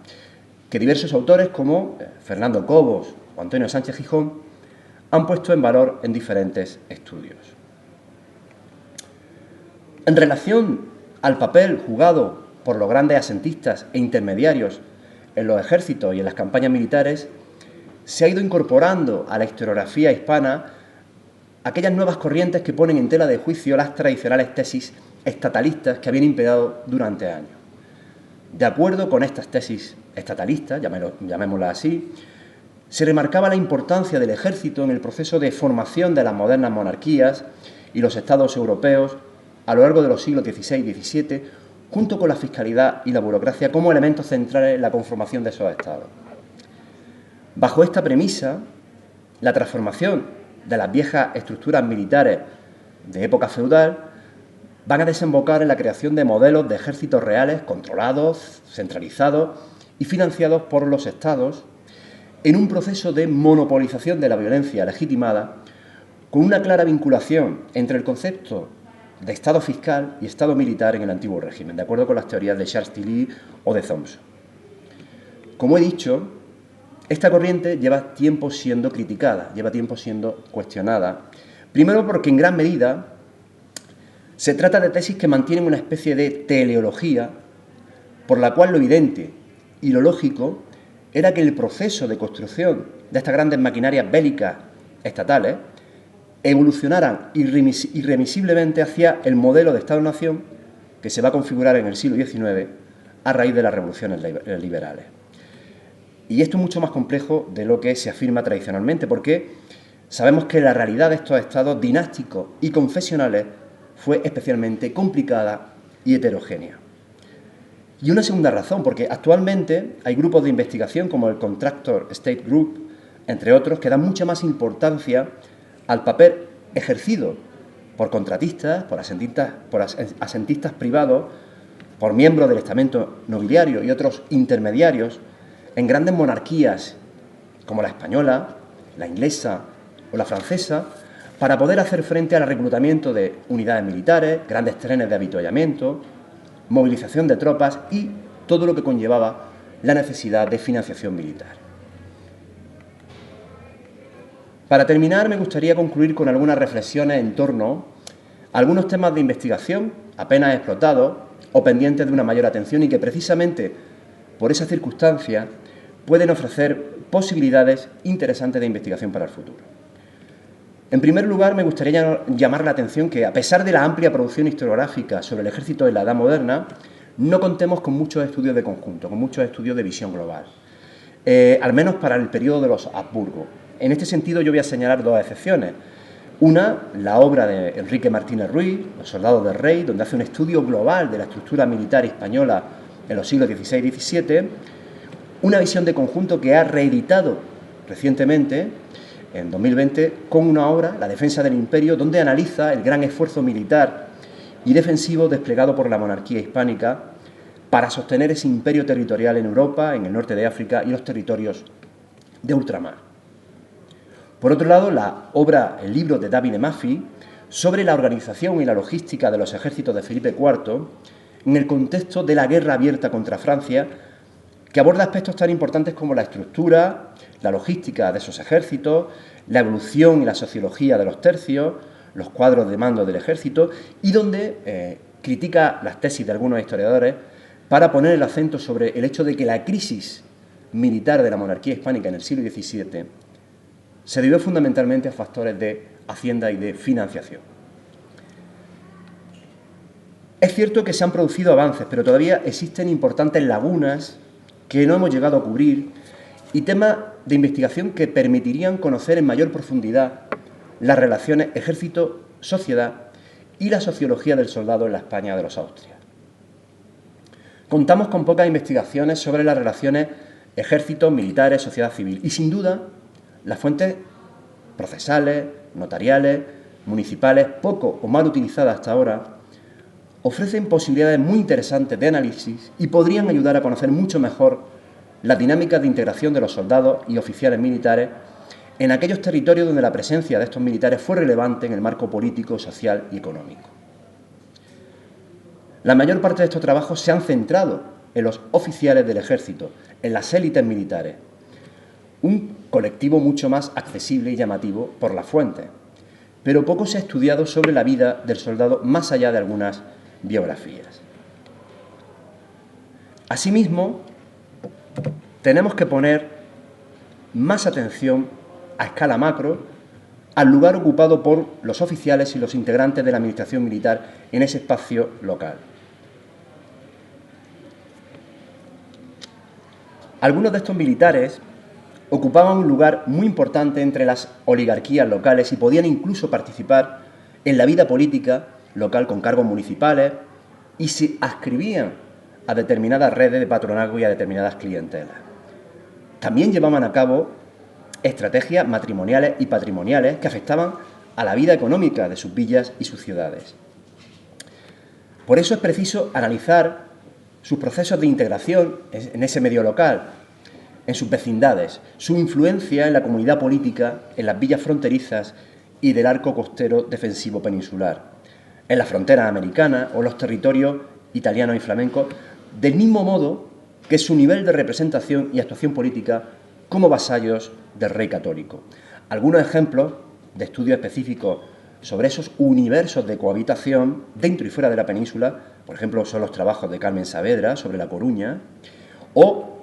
que diversos autores como Fernando Cobos o Antonio Sánchez Gijón han puesto en valor en diferentes estudios. En relación al papel jugado por los grandes asentistas e intermediarios en los ejércitos y en las campañas militares, se ha ido incorporando a la historiografía hispana aquellas nuevas corrientes que ponen en tela de juicio las tradicionales tesis estatalistas que habían imperado durante años. De acuerdo con estas tesis estatalistas, llamémoslas así, se remarcaba la importancia del ejército en el proceso de formación de las modernas monarquías y los estados europeos a lo largo de los siglos XVI y XVII, junto con la fiscalidad y la burocracia como elementos centrales en la conformación de esos estados. Bajo esta premisa, la transformación de las viejas estructuras militares de época feudal van a desembocar en la creación de modelos de ejércitos reales controlados, centralizados y financiados por los estados en un proceso de monopolización de la violencia legitimada con una clara vinculación entre el concepto de Estado fiscal y Estado militar en el antiguo régimen, de acuerdo con las teorías de Charles Tilly o de Thompson. Como he dicho, esta corriente lleva tiempo siendo criticada, lleva tiempo siendo cuestionada, primero porque en gran medida se trata de tesis que mantienen una especie de teleología por la cual lo evidente y lo lógico era que el proceso de construcción de estas grandes maquinarias bélicas estatales evolucionaran irremisiblemente hacia el modelo de Estado-nación que se va a configurar en el siglo XIX a raíz de las revoluciones liberales. Y esto es mucho más complejo de lo que se afirma tradicionalmente, porque sabemos que la realidad de estos estados dinásticos y confesionales fue especialmente complicada y heterogénea. Y una segunda razón, porque actualmente hay grupos de investigación como el Contractor State Group, entre otros, que dan mucha más importancia al papel ejercido por contratistas, por asentistas privados, por miembros del estamento nobiliario y otros intermediarios en grandes monarquías como la española, la inglesa o la francesa, para poder hacer frente al reclutamiento de unidades militares, grandes trenes de avituallamiento, movilización de tropas y todo lo que conllevaba la necesidad de financiación militar. Para terminar, me gustaría concluir con algunas reflexiones en torno a algunos temas de investigación apenas explotados o pendientes de una mayor atención y que precisamente por esa circunstancia pueden ofrecer posibilidades interesantes de investigación para el futuro. En primer lugar, me gustaría llamar la atención que, a pesar de la amplia producción historiográfica sobre el ejército en la Edad Moderna, no contemos con muchos estudios de conjunto, con muchos estudios de visión global, al menos para el periodo de los Habsburgo. En este sentido, yo voy a señalar dos excepciones. Una, la obra de Enrique Martínez Ruiz, Los soldados del rey, donde hace un estudio global de la estructura militar española en los siglos XVI y XVII, una visión de conjunto que ha reeditado recientemente, en 2020, con una obra, La defensa del imperio, donde analiza el gran esfuerzo militar y defensivo desplegado por la monarquía hispánica para sostener ese imperio territorial en Europa, en el norte de África y los territorios de ultramar. Por otro lado, el libro de David Maffei sobre la organización y la logística de los ejércitos de Felipe IV en el contexto de la guerra abierta contra Francia, que aborda aspectos tan importantes como la estructura, la logística de esos ejércitos, la evolución y la sociología de los tercios, los cuadros de mando del ejército, y donde critica las tesis de algunos historiadores para poner el acento sobre el hecho de que la crisis militar de la monarquía hispánica en el siglo XVII se debió fundamentalmente a factores de hacienda y de financiación. Es cierto que se han producido avances, pero todavía existen importantes lagunas que no hemos llegado a cubrir y temas de investigación que permitirían conocer en mayor profundidad las relaciones ejército-sociedad y la sociología del soldado en la España de los Austrias. Contamos con pocas investigaciones sobre las relaciones ejércitos, militares, sociedad civil y, sin duda, las fuentes procesales, notariales, municipales, poco o mal utilizadas hasta ahora, ofrecen posibilidades muy interesantes de análisis y podrían ayudar a conocer mucho mejor las dinámicas de integración de los soldados y oficiales militares en aquellos territorios donde la presencia de estos militares fue relevante en el marco político, social y económico. La mayor parte de estos trabajos se han centrado en los oficiales del ejército, en las élites militares, un colectivo mucho más accesible y llamativo por las fuentes, pero poco se ha estudiado sobre la vida del soldado más allá de algunas biografías. Asimismo, tenemos que poner más atención a escala macro al lugar ocupado por los oficiales y los integrantes de la administración militar en ese espacio local. Algunos de estos militares ocupaban un lugar muy importante entre las oligarquías locales y podían incluso participar en la vida política local con cargos municipales y se adscribían a determinadas redes de patronazgo y a determinadas clientelas. También llevaban a cabo estrategias matrimoniales y patrimoniales que afectaban a la vida económica de sus villas y sus ciudades. Por eso es preciso analizar sus procesos de integración en ese medio local, en sus vecindades, su influencia en la comunidad política, en las villas fronterizas y del arco costero defensivo peninsular, en las fronteras americanas o los territorios italianos y flamencos, del mismo modo que su nivel de representación y actuación política como vasallos del rey católico. Algunos ejemplos de estudios específicos sobre esos universos de cohabitación dentro y fuera de la península, por ejemplo, son los trabajos de Carmen Saavedra sobre La Coruña o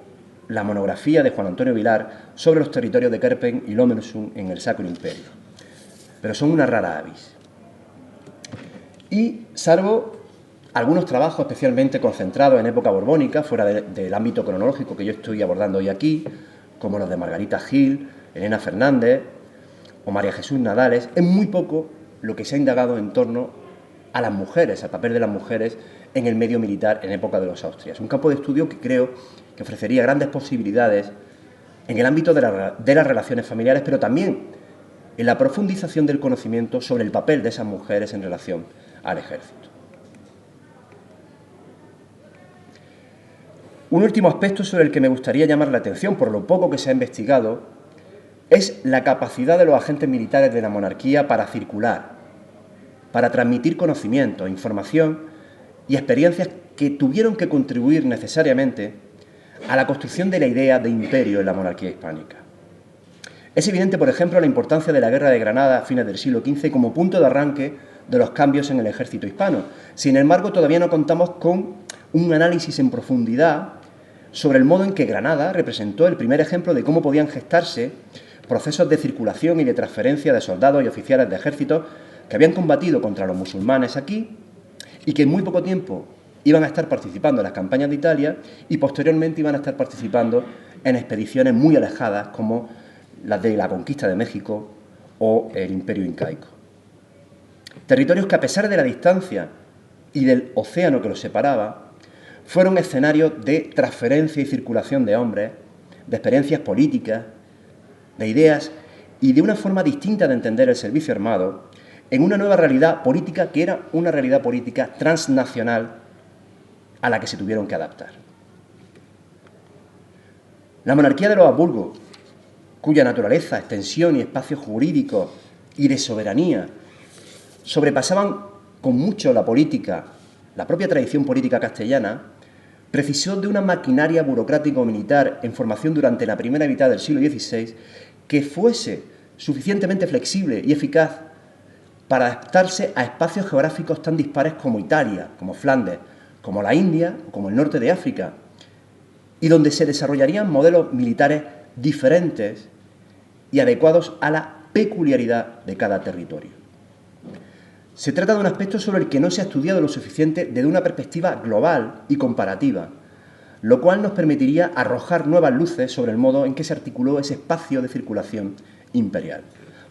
la monografía de Juan Antonio Vilar sobre los territorios de Kerpen y Lommelsund en el Sacro Imperio. pero son una rara avis. Y salvo algunos trabajos especialmente concentrados en época borbónica, fuera del ámbito cronológico que yo estoy abordando hoy aquí, como los de Margarita Gil, Elena Fernández o María Jesús Nadales, es muy poco lo que se ha indagado en torno a las mujeres, al papel de las mujeres en el medio militar en época de los Austrias. Un campo de estudio que creo que ofrecería grandes posibilidades en el ámbito de las relaciones familiares, pero también en la profundización del conocimiento sobre el papel de esas mujeres en relación al ejército. Un último aspecto sobre el que me gustaría llamar la atención, por lo poco que se ha investigado, es la capacidad de los agentes militares de la monarquía para circular, para transmitir conocimiento, información y experiencias que tuvieron que contribuir necesariamente a la construcción de la idea de imperio en la monarquía hispánica. Es evidente, por ejemplo, la importancia de la Guerra de Granada a fines del siglo XV como punto de arranque de los cambios en el ejército hispano. Sin embargo, todavía no contamos con un análisis en profundidad sobre el modo en que Granada representó el primer ejemplo de cómo podían gestarse procesos de circulación y de transferencia de soldados y oficiales de ejército que habían combatido contra los musulmanes aquí y que en muy poco tiempo iban a estar participando en las campañas de Italia y posteriormente iban a estar participando en expediciones muy alejadas como las de la conquista de México o el Imperio Incaico. Territorios que, a pesar de la distancia y del océano que los separaba, fueron escenarios de transferencia y circulación de hombres, de experiencias políticas, de ideas y de una forma distinta de entender el servicio armado en una nueva realidad política que era una realidad política transnacional a la que se tuvieron que adaptar. La monarquía de los Habsburgo, cuya naturaleza, extensión y espacios jurídicos y de soberanía sobrepasaban con mucho la política, la propia tradición política castellana, precisó de una maquinaria burocrático-militar en formación durante la primera mitad del siglo XVI que fuese suficientemente flexible y eficaz para adaptarse a espacios geográficos tan dispares como Italia, como Flandes, como la India, como el norte de África, y donde se desarrollarían modelos militares diferentes y adecuados a la peculiaridad de cada territorio. Se trata de un aspecto sobre el que no se ha estudiado lo suficiente desde una perspectiva global y comparativa, lo cual nos permitiría arrojar nuevas luces sobre el modo en que se articuló ese espacio de circulación imperial.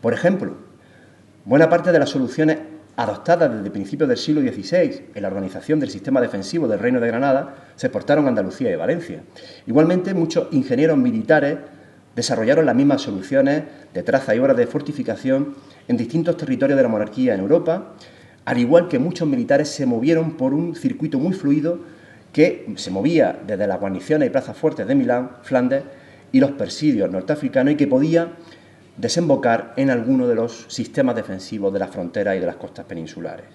Por ejemplo, buena parte de las soluciones adoptadas desde principios del siglo XVI en la organización del sistema defensivo del Reino de Granada se exportaron a Andalucía y Valencia. Igualmente, muchos ingenieros militares desarrollaron las mismas soluciones de traza y obras de fortificación en distintos territorios de la monarquía en Europa, al igual que muchos militares se movieron por un circuito muy fluido que se movía desde las guarniciones y plazas fuertes de Milán, Flandes y los presidios norteafricanos y que podía desembocar en alguno de los sistemas defensivos de las fronteras y de las costas peninsulares.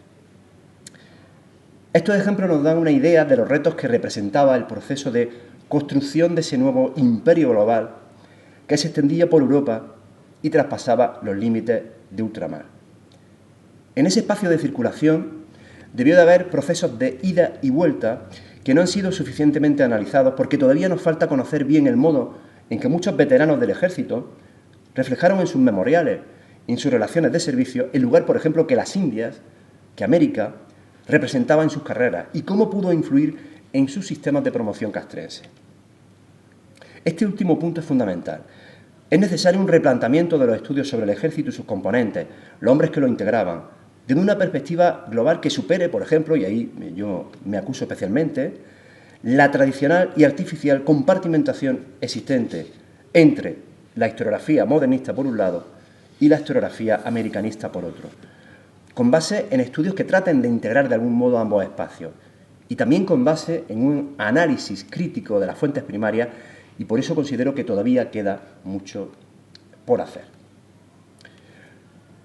Estos ejemplos nos dan una idea de los retos que representaba el proceso de construcción de ese nuevo imperio global que se extendía por Europa y traspasaba los límites de ultramar. En ese espacio de circulación debió de haber procesos de ida y vuelta que no han sido suficientemente analizados porque todavía nos falta conocer bien el modo en que muchos veteranos del ejército reflejaron en sus memoriales y en sus relaciones de servicio el lugar, por ejemplo, que las Indias, que América, representaba en sus carreras y cómo pudo influir en sus sistemas de promoción castrense. Este último punto es fundamental. Es necesario un replanteamiento de los estudios sobre el ejército y sus componentes, los hombres que lo integraban, desde una perspectiva global que supere, por ejemplo, y ahí yo me acuso especialmente, la tradicional y artificial compartimentación existente entre la historiografía modernista por un lado y la historiografía americanista por otro, con base en estudios que traten de integrar de algún modo ambos espacios y también con base en un análisis crítico de las fuentes primarias, y por eso considero que todavía queda mucho por hacer.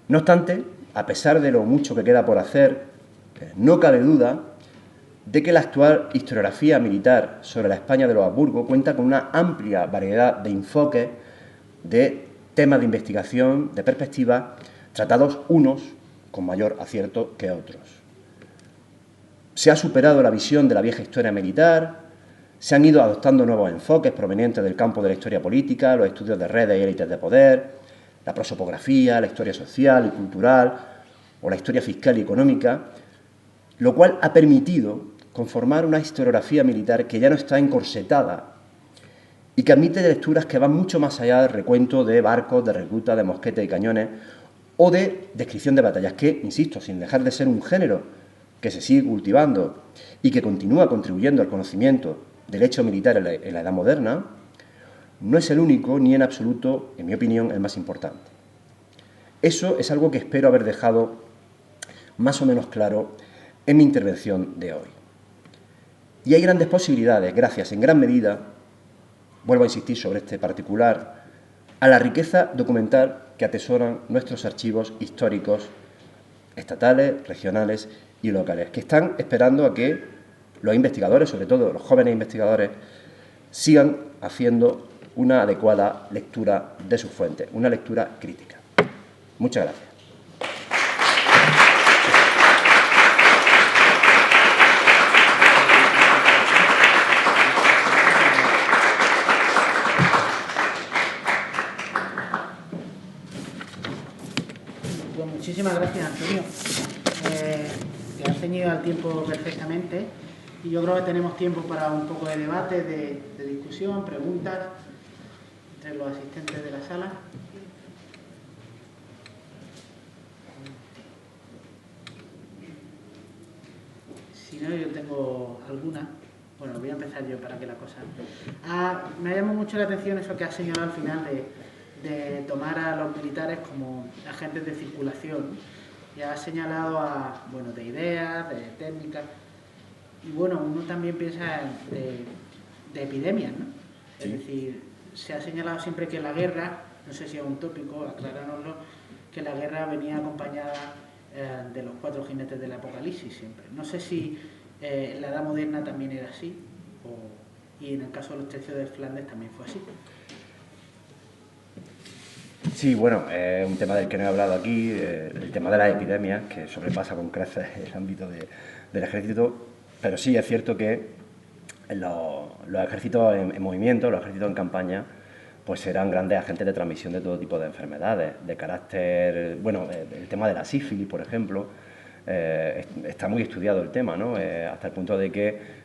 No obstante, a pesar de lo mucho que queda por hacer, no cabe duda de que la actual historiografía militar sobre la España de los Habsburgo cuenta con una amplia variedad de enfoques, de temas de investigación, de perspectivas, tratados unos con mayor acierto que otros. Se ha superado la visión de la vieja historia militar, se han ido adoptando nuevos enfoques provenientes del campo de la historia política, los estudios de redes y élites de poder, la prosopografía, la historia social y cultural, o la historia fiscal y económica, lo cual ha permitido conformar una historiografía militar que ya no está encorsetada y que admite lecturas que van mucho más allá del recuento de barcos, de reclutas, de mosquetes y cañones, o de descripción de batallas, que, insisto, sin dejar de ser un género que se sigue cultivando y que continúa contribuyendo al conocimiento del hecho militar en la Edad Moderna, no es el único ni en absoluto, en mi opinión, el más importante. Eso es algo que espero haber dejado más o menos claro en mi intervención de hoy. Y hay grandes posibilidades, gracias en gran medida, vuelvo a insistir sobre este particular, a la riqueza documental que atesoran nuestros archivos históricos estatales, regionales y locales, que están esperando a que los investigadores, sobre todo los jóvenes investigadores, sigan haciendo una adecuada lectura de sus fuentes, una lectura crítica. Muchas gracias. Pues muchísimas gracias, Antonio. Te has ceñido al tiempo perfectamente y yo creo que tenemos tiempo para un poco de debate, de discusión, preguntas entre los asistentes de la sala. Si no, yo tengo alguna. Bueno, voy a empezar yo para que la cosa... me ha llamado mucho la atención eso que has señalado al final de tomar a los militares como agentes de circulación. Ya has señalado de ideas, de técnicas. Y bueno, uno también piensa de epidemias, ¿no? Sí. Es decir, se ha señalado siempre que la guerra, no sé si es un tópico, aclarárnoslo, que la guerra venía acompañada de los 4 jinetes del apocalipsis siempre. No sé si en la Edad Moderna también era así, y en el caso de los tercios de Flandes también fue así. Sí, bueno, es un tema del que no he hablado aquí, el tema de las epidemias, que sobrepasa con creces el ámbito del ejército, pero sí es cierto que los ejércitos en movimiento, los ejércitos en campaña, pues eran grandes agentes de transmisión de todo tipo de enfermedades, de carácter, bueno, el tema de la sífilis, por ejemplo, está muy estudiado el tema, ¿no? Hasta el punto de que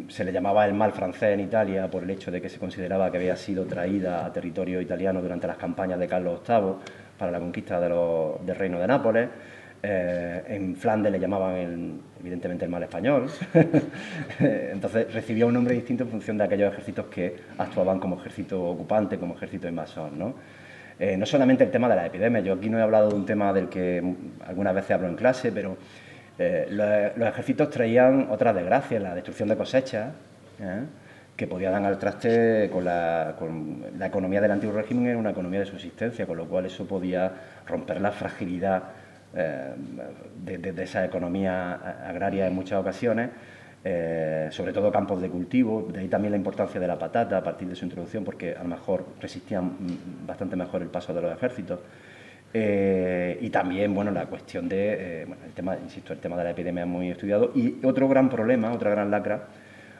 se le llamaba el mal francés en Italia por el hecho de que se consideraba que había sido traída a territorio italiano durante las campañas de Carlos VIII para la conquista del reino de Nápoles. En Flandes le llamaban evidentemente el mal español. Entonces recibía un nombre distinto en función de aquellos ejércitos que actuaban como ejército ocupante, como ejército invasor, ¿no? No solamente el tema de las epidemias, yo aquí no he hablado de un tema del que algunas veces hablo en clase, pero los ejércitos traían otras desgracias, la destrucción de cosechas, que podía dar al traste con la economía del antiguo régimen, era una economía de subsistencia, con lo cual eso podía romper la fragilidad de esa economía agraria en muchas ocasiones, sobre todo campos de cultivo, de ahí también la importancia de la patata a partir de su introducción, porque a lo mejor resistían bastante mejor el paso de los ejércitos. Y también, bueno, la cuestión de, el tema de la epidemia es muy estudiado. Y otro gran problema, otra gran lacra,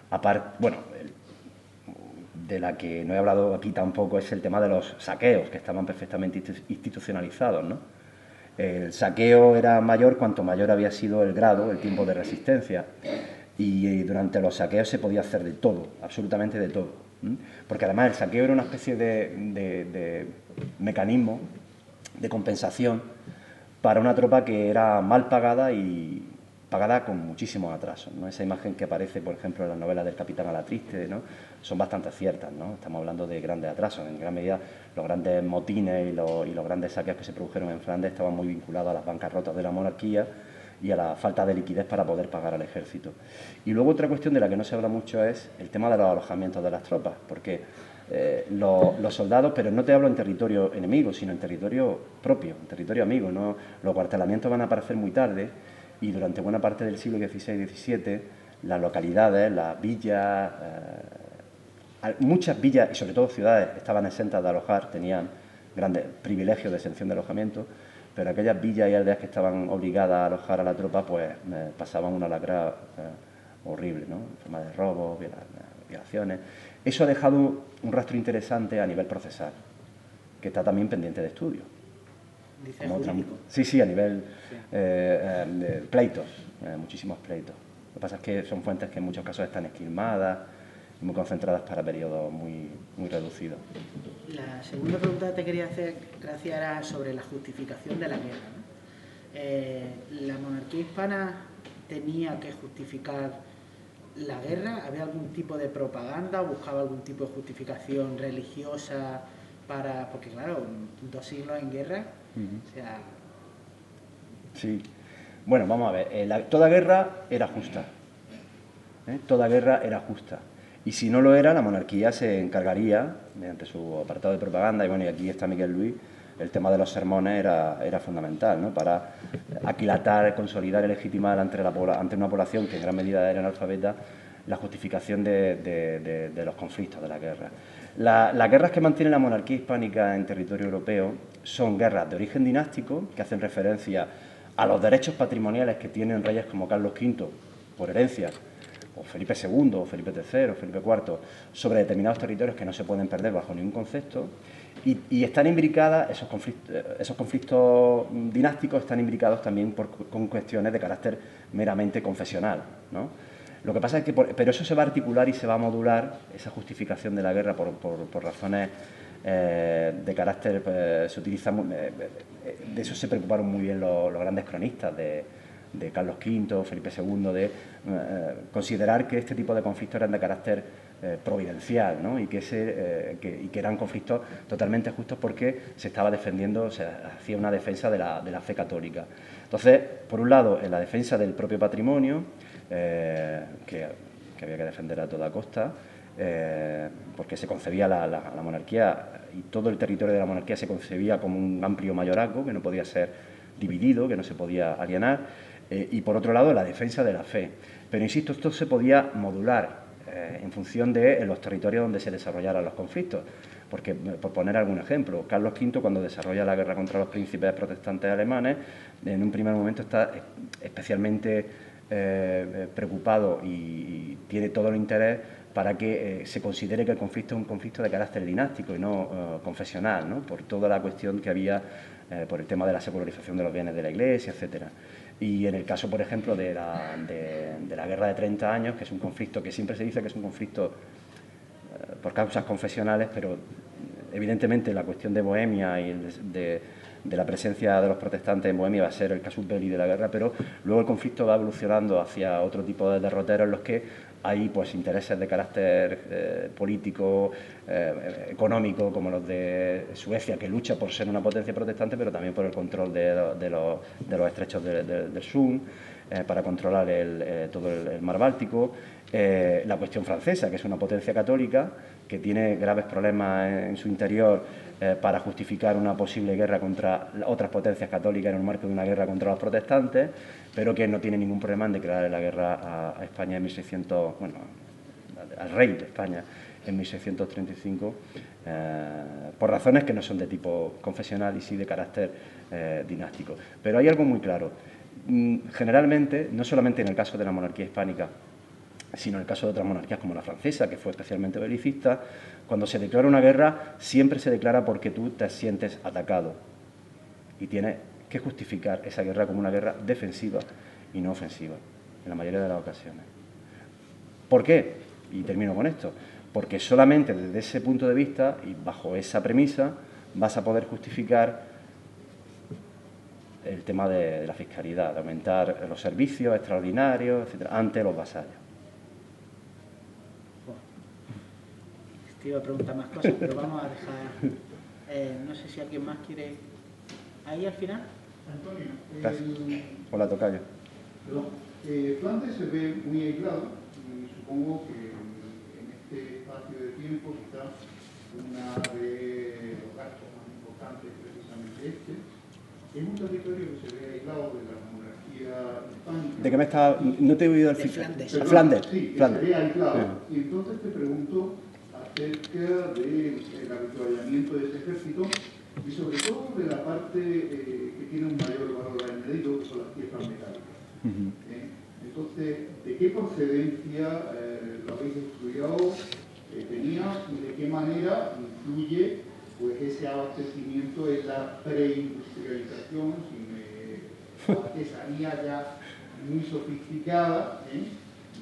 aparte, bueno, de la que no he hablado aquí tampoco, es el tema de los saqueos, que estaban perfectamente institucionalizados, ¿no? El saqueo era mayor cuanto mayor había sido el grado, el tiempo de resistencia. Y durante los saqueos se podía hacer de todo, absolutamente de todo. Porque además el saqueo era una especie de mecanismo de compensación para una tropa que era mal pagada y pagada con muchísimos atrasos, ¿no? Esa imagen que aparece, por ejemplo, en las novelas del Capitán Alatriste, ¿no? Son bastante ciertas, ¿no? Estamos hablando de grandes atrasos. En gran medida, los grandes motines y los grandes saqueos que se produjeron en Flandes estaban muy vinculados a las bancarrotas de la monarquía y a la falta de liquidez para poder pagar al ejército. Y luego otra cuestión de la que no se habla mucho es el tema de los alojamientos de las tropas, porque los soldados, pero no te hablo en territorio enemigo, sino en territorio propio, en territorio amigo, ¿no? Los cuartelamientos van a aparecer muy tarde y durante buena parte del siglo XVI y XVII las localidades, las villas, muchas villas y sobre todo ciudades estaban exentas de alojar, tenían grandes privilegios de exención de alojamiento, pero aquellas villas y aldeas que estaban obligadas a alojar a la tropa, pues pasaban una lacra horrible, ¿no? En forma de robos, violaciones. Eso ha dejado un rastro interesante a nivel procesal. que está también pendiente de estudio. Dice jurídico. Sí, a nivel Sí. de pleitos, muchísimos pleitos. Lo que pasa es que son fuentes que en muchos casos están esquilmadas y muy concentradas para periodos muy reducidos. La segunda pregunta que te quería hacer, Gracia, era sobre la justificación de la guerra, ¿no? ¿La monarquía hispana tenía que justificar la guerra? ¿Había algún tipo de propaganda? ¿Buscaba algún tipo de justificación religiosa para...? Porque claro, 2 siglos en guerra, o sea... Sí. Bueno, vamos a ver. Toda guerra era justa. Toda guerra era justa. Y si no lo era, la monarquía se encargaría, mediante su apartado de propaganda, y bueno, y aquí está Miguel Luis, el tema de los sermones era fundamental, ¿no? Para aquilatar, consolidar y legitimar ante una población que en gran medida era analfabeta, la justificación de los conflictos, de la guerra. Las guerras que mantiene la monarquía hispánica en territorio europeo son guerras de origen dinástico, que hacen referencia a los derechos patrimoniales que tienen reyes como Carlos V, por herencia, o Felipe II, o Felipe III, o Felipe IV, sobre determinados territorios que no se pueden perder bajo ningún concepto, y están imbricadas, esos conflictos dinásticos están imbricados también con cuestiones de carácter meramente confesional, ¿no? Lo que pasa es que, pero eso se va a articular y se va a modular, esa justificación de la guerra por razones de carácter, se utiliza, de eso se preocuparon muy bien los grandes cronistas de Carlos V, Felipe II, de considerar que este tipo de conflictos eran de carácter providencial, ¿no? y que eran conflictos totalmente justos porque se estaba defendiendo, se hacía una defensa de la fe católica. Entonces, por un lado, en la defensa del propio patrimonio, que había que defender a toda costa, porque se concebía la monarquía y todo el territorio de la monarquía se concebía como un amplio mayorazgo que no podía ser dividido, que no se podía alienar, y por otro lado la defensa de la fe. Pero insisto, esto se podía modular en función de los territorios donde se desarrollaran los conflictos. Porque, por poner algún ejemplo, Carlos V, cuando desarrolla la guerra contra los príncipes protestantes alemanes, en un primer momento está especialmente preocupado y tiene todo el interés para que se considere que el conflicto es un conflicto de carácter dinástico y no confesional, ¿no? Por toda la cuestión que había por el tema de la secularización de los bienes de la Iglesia, etcétera. Y en el caso, por ejemplo, de la Guerra de 30 años, que es un conflicto que siempre se dice que es un conflicto por causas confesionales, pero evidentemente la cuestión de Bohemia y de la presencia de los protestantes en Bohemia va a ser el casus belli de la guerra, pero luego el conflicto va evolucionando hacia otro tipo de derroteros en los que hay pues intereses de carácter político, económico, como los de Suecia, que lucha por ser una potencia protestante, pero también por el control de los estrechos del Sund, para controlar todo el mar Báltico. La cuestión francesa, que es una potencia católica, que tiene graves problemas en su interior para justificar una posible guerra contra otras potencias católicas en el marco de una guerra contra los protestantes, pero que no tiene ningún problema en declarar la guerra a España en 1600, bueno, al rey de España en 1635, por razones que no son de tipo confesional y sí de carácter dinástico. Pero hay algo muy claro. Generalmente, no solamente en el caso de la monarquía hispánica, sino en el caso de otras monarquías como la francesa, que fue especialmente belicista, cuando se declara una guerra, siempre se declara porque tú te sientes atacado y tienes que justificar esa guerra como una guerra defensiva y no ofensiva, en la mayoría de las ocasiones. ¿Por qué? Y termino con esto. Porque solamente desde ese punto de vista y bajo esa premisa vas a poder justificar el tema de la fiscalidad, de aumentar los servicios extraordinarios, etcétera, ante los vasallos. Te iba a preguntar más cosas, pero vamos a dejar... no sé si alguien más quiere... ¿Ahí al final? Antonio. Gracias. Hola, tocayo. Perdón. Flandes se ve muy aislado y supongo que en este espacio de tiempo quizás una de los gastos más importantes precisamente este. Es un territorio que se ve aislado de la monarquía hispánica. ¿De qué me está...? No te he oído el de Flandes. Perdón, Flandes. Sí, Flandes. se ve aislado. Y entonces te pregunto acerca del habituallamiento de ese ejército y sobre todo de la parte que tiene un mayor valor añadido, que son las piezas metálicas. Entonces, ¿de qué procedencia lo habéis estudiado, tenía y de qué manera influye pues ese abastecimiento es la preindustrialización, artesanía ya muy sofisticada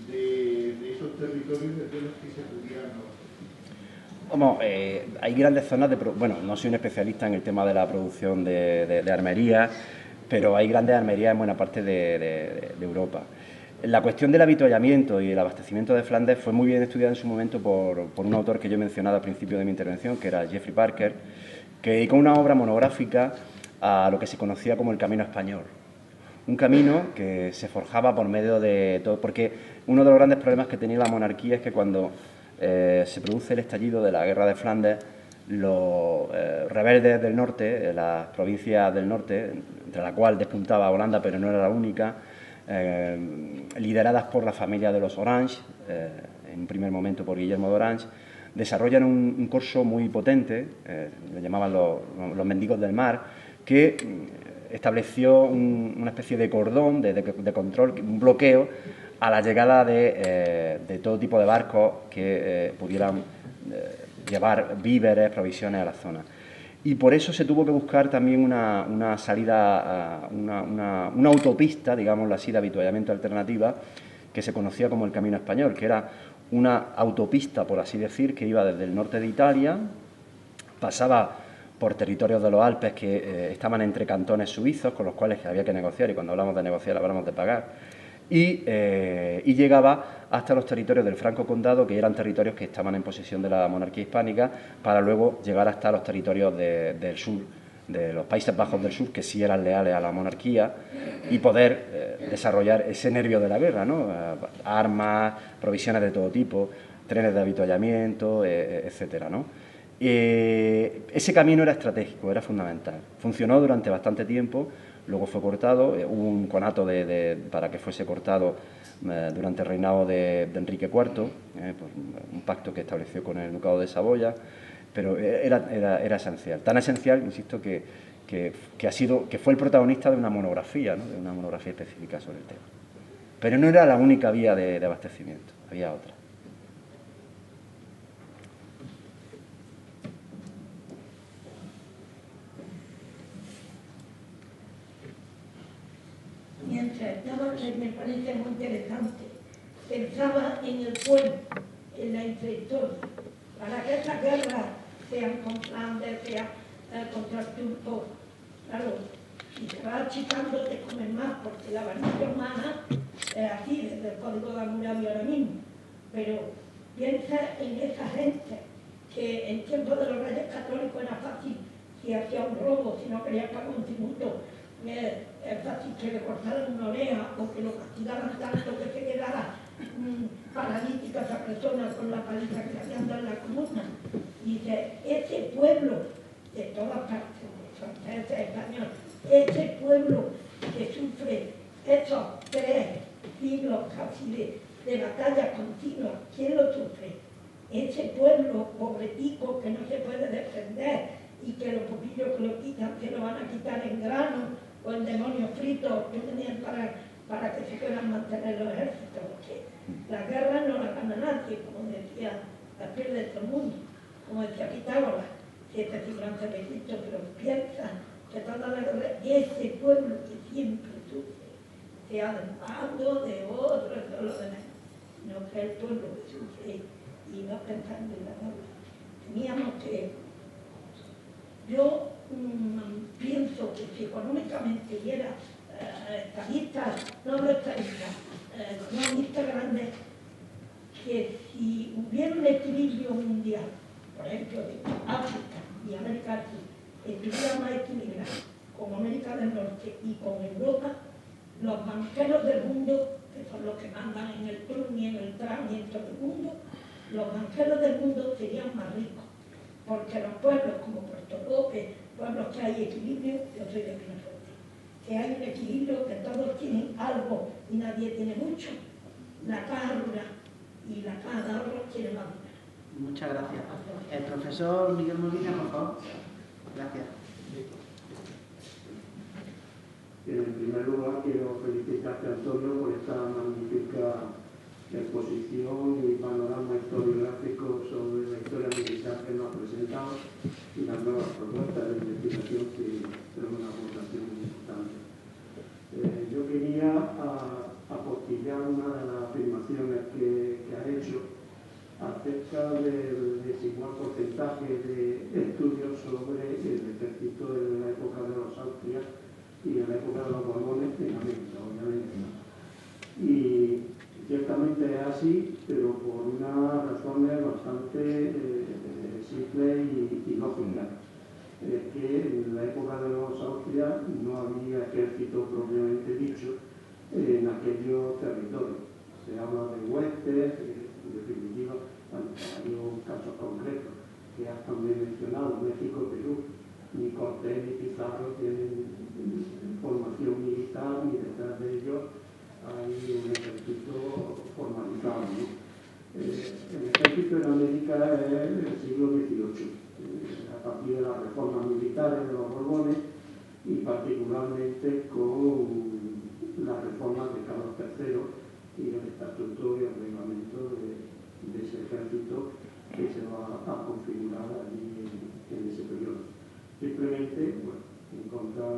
de esos territorios desde los que se pudieran abastecer. Vamos, hay grandes zonas de... Bueno, no soy un especialista en el tema de la producción de armerías, pero hay grandes armerías en buena parte de Europa. La cuestión del avituallamiento y el abastecimiento de Flandes fue muy bien estudiada en su momento por un autor que yo he mencionado al principio de mi intervención, que era Geoffrey Parker, que dedicó una obra monográfica a lo que se conocía como el Camino Español. Un camino que se forjaba por medio de todo, porque uno de los grandes problemas que tenía la monarquía es que cuando se produce el estallido de la Guerra de Flandes, los rebeldes del norte, las provincias del norte, entre la cual despuntaba Holanda, pero no era la única, lideradas por la familia de los Orange, en un primer momento por Guillermo de Orange, desarrollan un corso muy potente, lo llamaban los mendigos del mar, que estableció una especie de cordón de control, un bloqueo a la llegada de todo tipo de barcos que pudieran llevar víveres, provisiones a la zona. Y por eso se tuvo que buscar también una salida, una autopista, digámoslo así, de avituallamiento alternativa, que se conocía como el Camino Español, que era una autopista, por así decir, que iba desde el norte de Italia, pasaba por territorios de los Alpes que estaban entre cantones suizos, con los cuales había que negociar, y cuando hablamos de negociar hablamos de pagar, y llegaba hasta los territorios del Franco Condado, que eran territorios que estaban en posesión de la monarquía hispánica, para luego llegar hasta los territorios del sur, de los Países Bajos del sur, que sí eran leales a la monarquía, y poder desarrollar ese nervio de la guerra, ¿no? Armas, provisiones de todo tipo, trenes de avituallamiento, etcétera, ¿no? Ese camino era estratégico, era fundamental. Funcionó durante bastante tiempo, luego fue cortado, hubo un conato para que fuese cortado durante el reinado de Enrique IV, por un pacto que estableció con el ducado de Saboya, pero era esencial. Tan esencial, insisto, que fue el protagonista de una monografía, ¿no? De una monografía específica sobre el tema. Pero no era la única vía de abastecimiento, había otra. Mientras estaba, que me parece muy interesante, pensaba en el pueblo, en la infraestructura, para que estas guerras sean con Flandes, sean contra el turco, claro, si se va achicando te comen más, porque la varilla humana es así, desde el Código de Hammurabi ahora mismo, pero piensa en esa gente que en tiempos de los reyes católicos era fácil, si hacía un robo, si no quería pagar un tributo, es fácil que le cortaran una oreja o que lo castigaran tanto que se quedara paralítica esa persona con la paliza que le habían dado en la comuna. Y dice, ese pueblo de todas partes, franceses, españoles, ese pueblo que sufre esos 3 siglos casi de batalla continua, ¿quién lo sufre? Ese pueblo pobretico que no se puede defender y que los poquillos que lo quitan se lo van a quitar en grano o en demonios fritos que tenían para que se puedan mantener los ejércitos, porque la guerra no la gana nadie, como decía, la pierde todo el mundo, como decía Pitágoras, 7 siglos antes de Cristo, pero piensa que toda la guerra, ese pueblo que siempre sufre, sea de un bando, de otro, de lo demás, sino que el pueblo que sufre y no pensando en la guerra. Teníamos que, yo pienso que si económicamente hubiera estadistas, no estadistas, economistas grandes, que si hubiera un equilibrio mundial, por ejemplo, África y América del Sur, estuviera más equilibrado con América del Norte y con Europa, los banqueros del mundo, que son los que mandan en el TRUN y en el TRAN y en todo el mundo, los banqueros del mundo serían más ricos, porque los pueblos como Puerto Roque, pueblos que hay equilibrio, yo soy de Pinafuerte, que hay un equilibrio, que todos tienen algo y nadie tiene mucho, la caja rural y la caja de ahorros tiene más dinero. Muchas gracias. El profesor Miguel Molina, por favor. Gracias. En primer lugar, quiero felicitarte, Antonio, por esta magnífica exposición y panorama historiográfico sobre la historia militar que nos ha presentado y las nuevas sobre el ejército en la época de los Austrias y en la época de los Borbones en América, obviamente, ¿no? Y ciertamente es así, pero por unas razones bastante simples y lógicas. Es que en la época de los Austrias no había ejército propiamente dicho en aquellos territorios. Se habla de huestes, en definitiva, hay un caso concreto que has también mencionado, México, Perú. Ni Cortés ni Pizarro tienen formación militar, ni detrás de ellos hay un ejército formalizado, ¿no? El ejército en América es el siglo XVIII, a partir de las reformas militares de los Borbones y particularmente con las reformas de Carlos III y el estatuto y el reglamento de ese ejército que se va a configurar allí en ese periodo. Simplemente, bueno, encontrar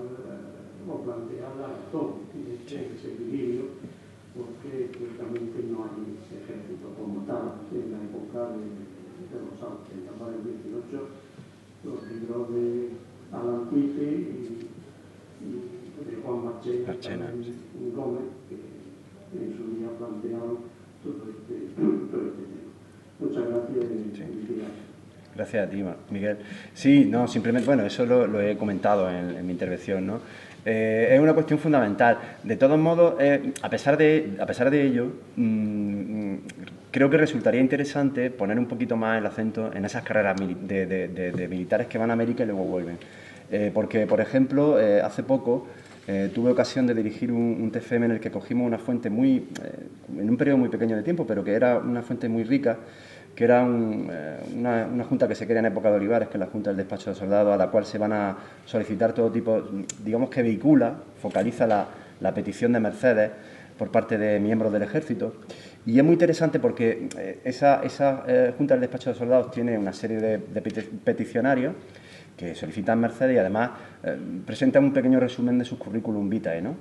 o plantear la razón de ese desequilibrio, porque ciertamente no hay ejército como tal en la época de los Austrias. Ya para el 18, los libros de Alan Pipe y de Juan Marchena Gómez, que en su día plantearon todo este tema. Muchas gracias. Gracias a ti, Miguel. Sí, no, simplemente, bueno, eso lo he comentado en mi intervención, ¿no? Es una cuestión fundamental. De todos modos, a pesar de ello, creo que resultaría interesante poner un poquito más el acento en esas carreras de militares que van a América y luego vuelven. Porque, por ejemplo, hace poco tuve ocasión de dirigir un TFM en el que cogimos una fuente en un periodo muy pequeño de tiempo, pero que era una fuente muy rica, que era una junta que se crea en época de Olivares, que es la Junta del Despacho de Soldados, a la cual se van a solicitar todo tipo, digamos que focaliza la petición de mercedes por parte de miembros del Ejército. Y es muy interesante porque esa Junta del Despacho de Soldados tiene una serie de peticionarios que solicitan mercedes y además presentan un pequeño resumen de sus currículum vitae, ¿no?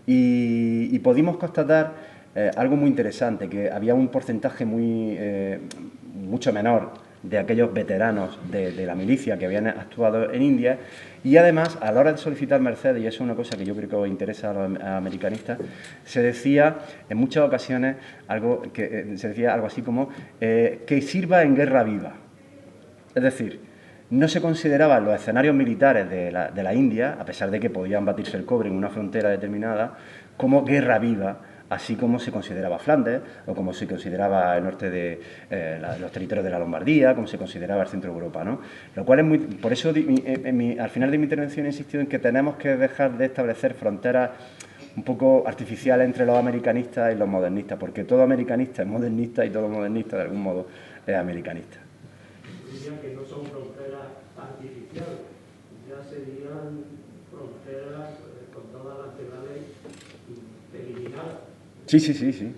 Y pudimos constatar algo muy interesante, que había un porcentaje mucho menor de aquellos veteranos de la milicia que habían actuado en India, y además, a la hora de solicitar mercedes, y eso es una cosa que yo creo que interesa a los americanistas, se decía en muchas ocasiones algo así como que sirva en guerra viva. Es decir, no se consideraban los escenarios militares de la India, a pesar de que podían batirse el cobre en una frontera determinada, como guerra viva, así como se consideraba Flandes, o como se consideraba el norte de los territorios de la Lombardía, como se consideraba el centro de Europa, ¿no? Lo cual es muy... Por eso, al final de mi intervención he insistido en que tenemos que dejar de establecer fronteras un poco artificiales entre los americanistas y los modernistas, porque todo americanista es modernista y todo modernista, de algún modo, es americanista. Diría que no son fronteras artificiales, ya serían fronteras con todas las legales eliminadas. Sí. Eliminadas.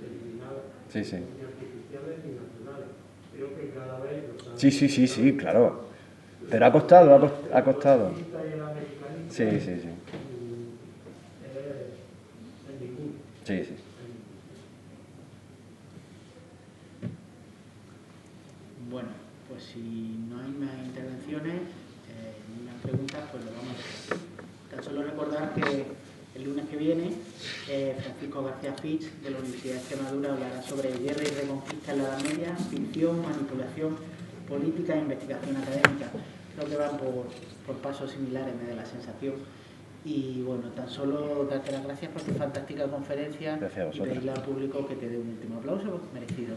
Sí. Ni artificiales ni naturales. Creo que cada vez los han... Sí, claro. Pero ha costado. Sí. Es ninguno. Sí. Bueno, pues si no hay más intervenciones, ni más preguntas, pues lo vamos a hacer. Tan solo recordar que el lunes que viene, Francisco García Fitch, de la Universidad de Extremadura, hablará sobre guerra y reconquista en la Edad Media, ficción, manipulación política e investigación académica. Creo que van por pasos similares, me da la sensación. Y bueno, tan solo darte las gracias por tu fantástica conferencia. Gracias a vosotros. Y pedirle al público que te dé un último aplauso merecido.